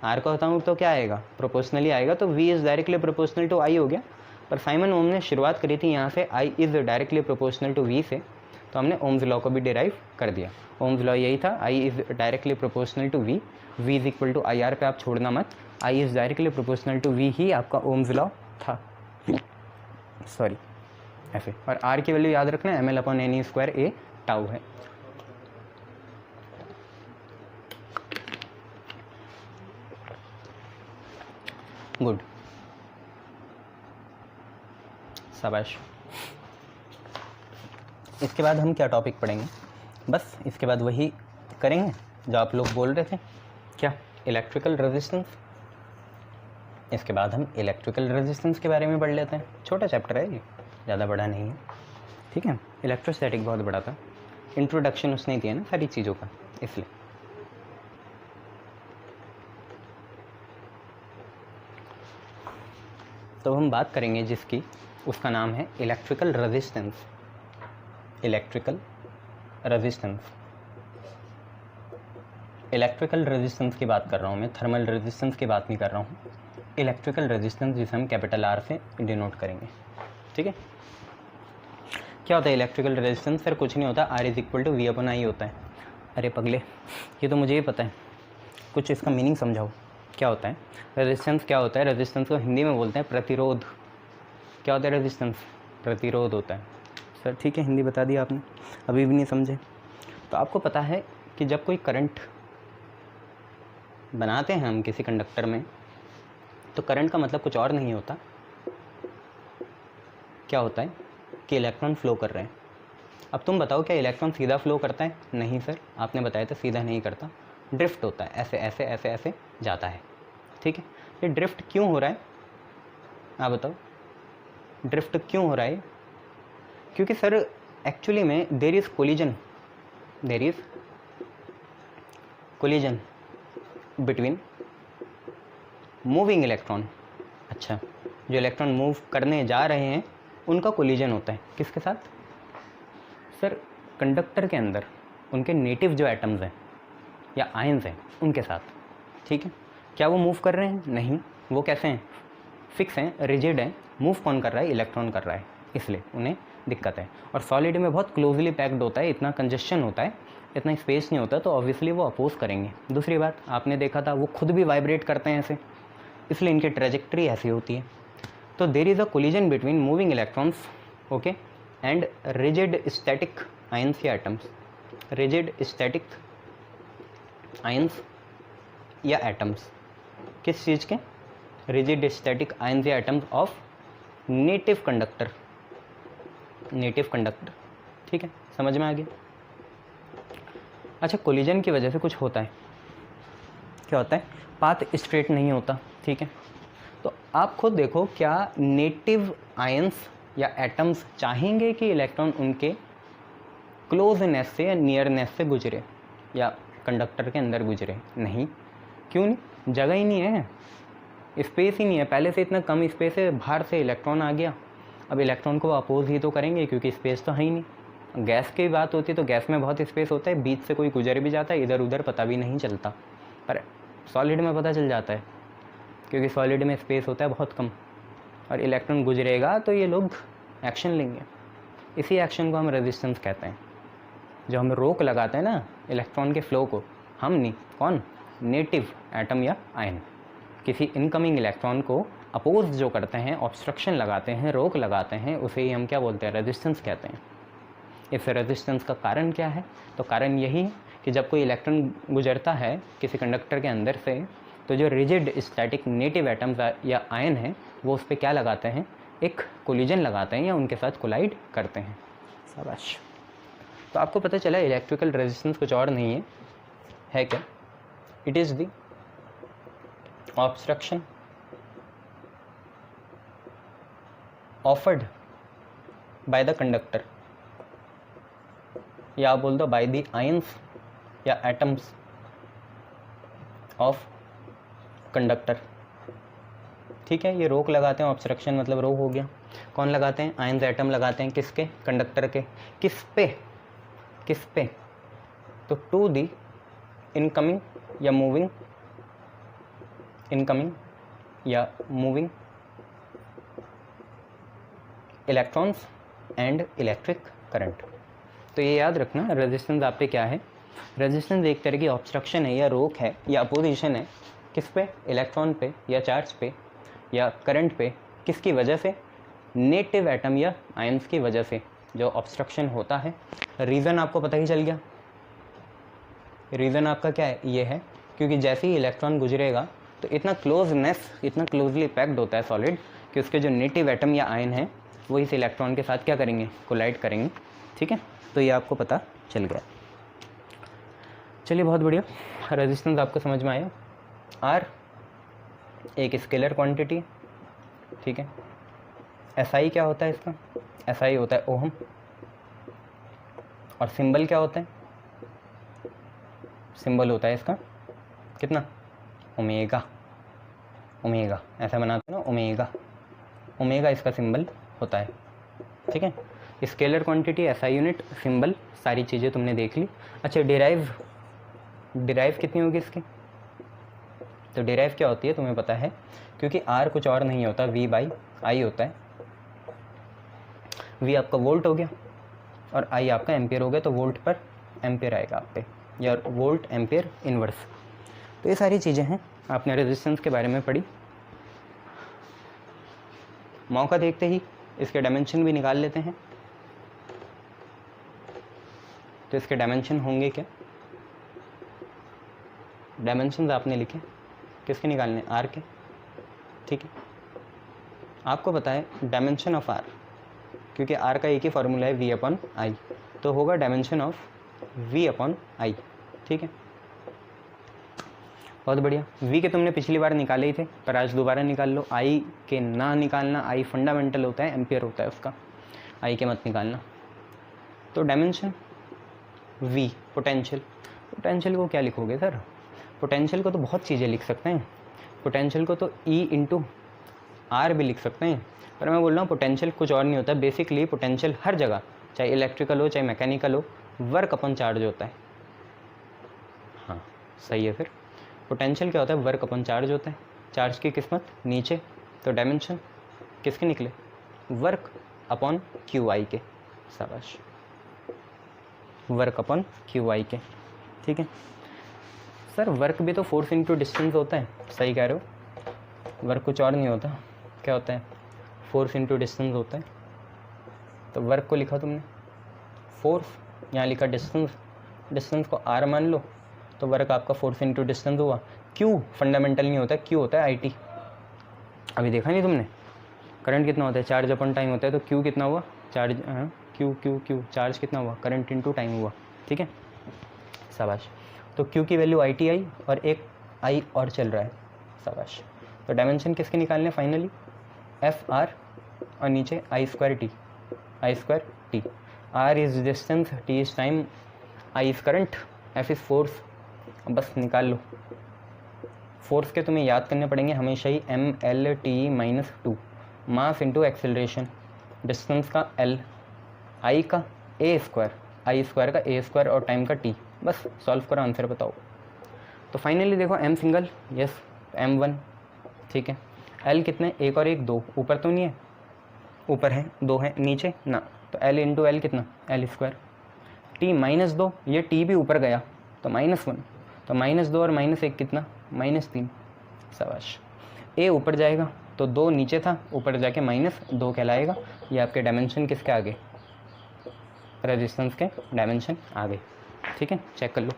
r को हटाऊँ तो क्या आएगा, प्रोपोर्शनली आएगा। तो v is directly proportional to i हो गया। पर साइमन ओम ने शुरुआत करी थी यहाँ से I is directly proportional to V से, तो हमने ओम्स लॉ को भी डिराइव कर दिया। ओम्स लॉ यही था, I is directly proportional to V, V is equal to I R पे आप छोड़ना मत, I is directly proportional to V ही आपका ओम्स लॉ था, सॉरी ऐसे। और R की वैल्यू याद रखना, M L upon N E square A tau है। गुड, शाबाश। इसके बाद हम क्या टॉपिक पढ़ेंगे, बस इसके बाद वही करेंगे जो आप लोग बोल रहे थे, क्या, इलेक्ट्रिकल रेजिस्टेंस। इसके बाद हम इलेक्ट्रिकल रेजिस्टेंस के बारे में पढ़ लेते हैं। छोटा चैप्टर है ये, ज़्यादा बड़ा नहीं है। ठीक है, इलेक्ट्रोस्टैटिक बहुत बड़ा था, इंट्रोडक्शन उसने दिया ना सारी चीज़ों का, इसलिए। तो हम बात करेंगे जिसकी, उसका नाम है electrical resistance. Electrical resistance, electrical resistance की बात कर रहा हूँ मैं, थर्मल रेजिस्टेंस की बात नहीं कर रहा हूँ। इलेक्ट्रिकल रेजिस्टेंस जिसे हम कैपिटल आर से डिनोट करेंगे। ठीक है, क्या होता है इलेक्ट्रिकल रेजिस्टेंस, सर कुछ नहीं होता, R is equal to V upon I होता है। अरे पगले, ये तो मुझे ही पता है, कुछ इसका मीनिंग समझाओ, क्या होता है रेजिस्टेंस, क्या होता है। रेजिस्टेंस को हिंदी में बोलते हैं प्रतिरोध। क्या होता है रेजिस्टेंस, प्रतिरोध होता है। सर ठीक है, हिंदी बता दिया आपने, अभी भी नहीं समझे। तो आपको पता है कि जब कोई करंट बनाते हैं हम किसी कंडक्टर में, तो करंट का मतलब कुछ और नहीं होता, क्या होता है कि इलेक्ट्रॉन फ्लो कर रहे हैं। अब तुम बताओ, क्या इलेक्ट्रॉन सीधा फ्लो करता है, नहीं सर, आपने बताया था सीधा नहीं करता, ड्रिफ्ट होता है, ऐसे ऐसे ऐसे ऐसे जाता है। ठीक है, ये ड्रिफ्ट क्यों हो रहा है, आप बताओ, ड्रिफ्ट क्यों हो रहा है। क्योंकि सर एक्चुअली में there is collision between moving electron. अच्छा, जो इलेक्ट्रॉन मूव करने जा रहे हैं उनका कोलिजन होता है, किसके साथ, सर कंडक्टर के अंदर उनके नेटिव जो एटम्स हैं या आयंस हैं उनके साथ। ठीक है, क्या वो मूव कर रहे हैं, नहीं, वो कैसे हैं, फिक्स हैं, रिजिड हैं। मूव कौन कर रहा है, इलेक्ट्रॉन कर रहा है, इसलिए उन्हें दिक्कत है। और सॉलिड में बहुत क्लोजली पैक्ड होता है, इतना कंजेशन होता है, इतना स्पेस नहीं होता, तो ऑब्वियसली वो अपोज करेंगे। दूसरी बात आपने देखा था, वो खुद भी वाइब्रेट करते हैं ऐसे, इसलिए इनकी ट्रेजेक्ट्री ऐसी होती है। तो there is a collision between moving electrons, okay, and rigid static ions या एटम्स। रिजिड स्टैटिक आयंस या एटम्स, किस चीज़ के, रिजिड स्टैटिक आयंस या एटम्स ऑफ नेटिव कंडक्टर। ठीक है, समझ में आ गया। अच्छा, कोलिजन की वजह से कुछ होता है, क्या होता है, पाथ स्ट्रेट नहीं होता। ठीक है, तो आप खुद देखो, क्या नेटिव आयंस या एटम्स चाहेंगे कि इलेक्ट्रॉन उनके क्लोजनेस से या नियरनेस से गुजरे या कंडक्टर के अंदर गुजरे, नहीं। क्यों नहीं, जगह ही नहीं है, स्पेस ही नहीं है, पहले से इतना कम स्पेस है, बाहर से इलेक्ट्रॉन आ गया, अब इलेक्ट्रॉन को अपोज ही तो करेंगे क्योंकि स्पेस तो है ही नहीं। गैस की बात होती है तो गैस में बहुत स्पेस होता है, बीच से कोई गुजर भी जाता है, इधर उधर पता भी नहीं चलता, पर सॉलिड में पता चल जाता है क्योंकि सॉलिड में स्पेस होता है बहुत कम, और इलेक्ट्रॉन गुजरेगा तो ये लोग एक्शन लेंगे। इसी एक्शन को हम रेजिस्टेंस कहते हैं। जो हम रोक लगाते हैं ना इलेक्ट्रॉन के फ्लो को, हम नहीं, कौन, नेटिव एटम या आयन किसी इनकमिंग इलेक्ट्रॉन को अपोज जो करते हैं, ऑब्स्ट्रक्शन लगाते हैं, रोक लगाते हैं, उसे ही हम क्या बोलते हैं, रेजिस्टेंस कहते हैं। इस रेजिस्टेंस का कारण क्या है? तो कारण यही है कि जब कोई इलेक्ट्रॉन गुजरता है किसी कंडक्टर के अंदर से, तो जो रिजिड स्टैटिक नेटिव एटम्स या आयन है वो उस पर क्या लगाते हैं, एक कोलिजन लगाते हैं या उनके साथ कोलाइड करते हैं। शाबाश। तो आपको पता चला इलेक्ट्रिकल रेजिस्टेंस कुछ और नहीं है क्या? It is the obstruction offered by the conductor, या आप बोल दो बाय द आयंस या एटम्स ऑफ कंडक्टर। ठीक है, ये रोक लगाते हैं, ऑब्स्ट्रक्शन मतलब रोक हो गया। कौन लगाते हैं? आयंस एटम लगाते हैं, किसके? कंडक्टर के। किस पे? तो टू दी इनकमिंग या moving electrons and electric current. तो ये याद रखना, रेजिस्टेंस आप पे क्या है? रेजिस्टेंस एक तरह की ऑब्स्ट्रक्शन है या रोक है या अपोजिशन है। किस पे? इलेक्ट्रॉन पे या चार्ज पे या करंट पे। किसकी वजह से? नेटिव एटम या आयंस की वजह से जो ऑब्स्ट्रक्शन होता है। रीज़न आपको पता ही चल गया। रीज़न आपका क्या है? ये है क्योंकि जैसे ही इलेक्ट्रॉन गुजरेगा तो इतना क्लोजली पैक्ड होता है सॉलिड कि उसके जो नेटिव एटम या आयन है वो इस इलेक्ट्रॉन के साथ क्या करेंगे? कोलाइड करेंगे। ठीक है, तो ये आपको पता चल गया। चलिए, बहुत बढ़िया। रेजिस्टेंस आपको समझ में आया। आर एक स्केलर क्वांटिटी, ठीक है। एसआई क्या होता है इसका? एसआई होता है ओहम। और सिंबल क्या होता है? सिंबल होता है इसका कितना? ओमेगा। ऐसा बनाते हैं ना, ओमेगा इसका सिंबल होता है। ठीक है, scalar quantity, SI unit, symbol, सारी चीज़ें तुमने देख ली। अच्छा, डिराइव कितनी होगी इसकी? तो डिराइव क्या होती है तुम्हें पता है, क्योंकि आर कुछ और नहीं होता, वी बाई आई होता है। वी आपका वोल्ट हो गया और आई आपका एम्पियर हो गया, तो वोल्ट पर एम्पियर आएगा आप पे, या वोल्ट एम्पियर इनवर्स। तो ये सारी चीज़ें हैं, आपने रेजिस्टेंस के बारे में पढ़ी। मौका देखते ही इसके डायमेंशन भी निकाल लेते हैं। तो इसके डायमेंशन होंगे क्या? डायमेंशन आपने लिखे, किसके निकालने? आर के। ठीक है, आपको पता है डायमेंशन ऑफ आर, क्योंकि आर का एक ही फॉर्मूला है वी अपॉन आई, तो होगा dimension of V upon I. ठीक है, बहुत बढ़िया। वी के तुमने पिछली बार निकाले ही थे, पर आज दोबारा निकाल लो। आई के ना निकालना, आई फंडामेंटल होता है, एम्पियर होता है उसका, आई के मत निकालना। तो डायमेंशन वी, पोटेंशियल को क्या लिखोगे सर? पोटेंशियल को तो बहुत चीज़ें लिख सकते हैं। पोटेंशियल को तो ई इंटू आर भी लिख सकते हैं, पर मैं बोल रहा हूँ पोटेंशियल कुछ और नहीं होता। बेसिकली पोटेंशियल हर जगह, चाहे इलेक्ट्रिकल हो चाहे मैकेनिकल हो, वर्क अपन चार्ज होता है। हाँ, सही है। फिर पोटेंशियल क्या होता है? वर्क अपन चार्ज होता है। चार्ज की किस्मत नीचे, तो डायमेंशन किसके निकले? वर्क अपॉन क्यू आई के। शाबाश, वर्क अपॉन क्यू आई के। ठीक है सर, वर्क भी तो फोर्स इंटू डिस्टेंस होता है। सही कह रहे हो, वर्क कुछ और नहीं होता। क्या होता है? फोर्स इंटू डिस्टेंस होता है। तो वर्क को लिखा तुमने फोर्स, यहाँ लिखा डिस्टेंस को आर मान लो, तो वर्क आपका फोर्स इंटू डिस्टेंस हुआ। क्यू फंडामेंटल नहीं होता, क्यू होता है आई टी। अभी देखा नहीं तुमने? करंट कितना होता है? चार्ज अपन टाइम होता है, तो क्यू कितना हुआ? चार्ज, हाँ, क्यू चार्ज कितना हुआ? करंट इंटू टाइम हुआ। ठीक है, शाबाश। तो क्यू की वैल्यू आई टी आई, और एक आई और चल रहा है। शाबाश। तो डायमेंशन किसके निकालने फाइनली? एफ आर और नीचे I square T. R is distance, T is time, I is current, F is force. बस निकाल लो। फोर्स के तुम्हें याद करने पड़ेंगे हमेशा ही M L T minus two, mass into acceleration, distance का एल, आई का ए स्क्वायर, आई स्क्वायर का ए स्क्वायर और टाइम का टी, बस सॉल्व करो, आंसर बताओ। तो फाइनली देखो एम सिंगल, यस M1, ठीक है। एल कितने, एक और एक दो, ऊपर तो नहीं है, ऊपर है, दो है, नीचे ना, तो एल इंटू एल कितना, एल स्क्वायर। टी -2, ये टी भी ऊपर गया तो -1, तो -2 और -1 कितना, -3, शाबाश। ए ऊपर जाएगा तो 2 नीचे था, ऊपर जाके -2 कहलाएगा। ये आपके डायमेंशन किसके आगे, रेजिस्टेंस के डायमेंशन आगे, ठीक है। चेक कर लो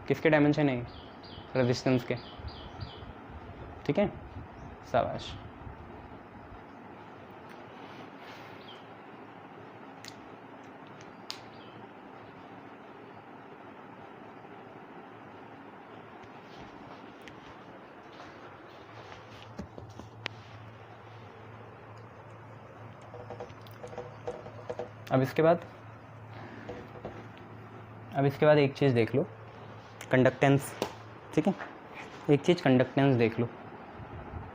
किसके डायमेंशन है, रेजिस्टेंस के, ठीक है, शाबाश। अब इसके बाद एक चीज़ देख लो, कंडक्टेंस, ठीक है। एक चीज़ कंडक्टेंस देख लो,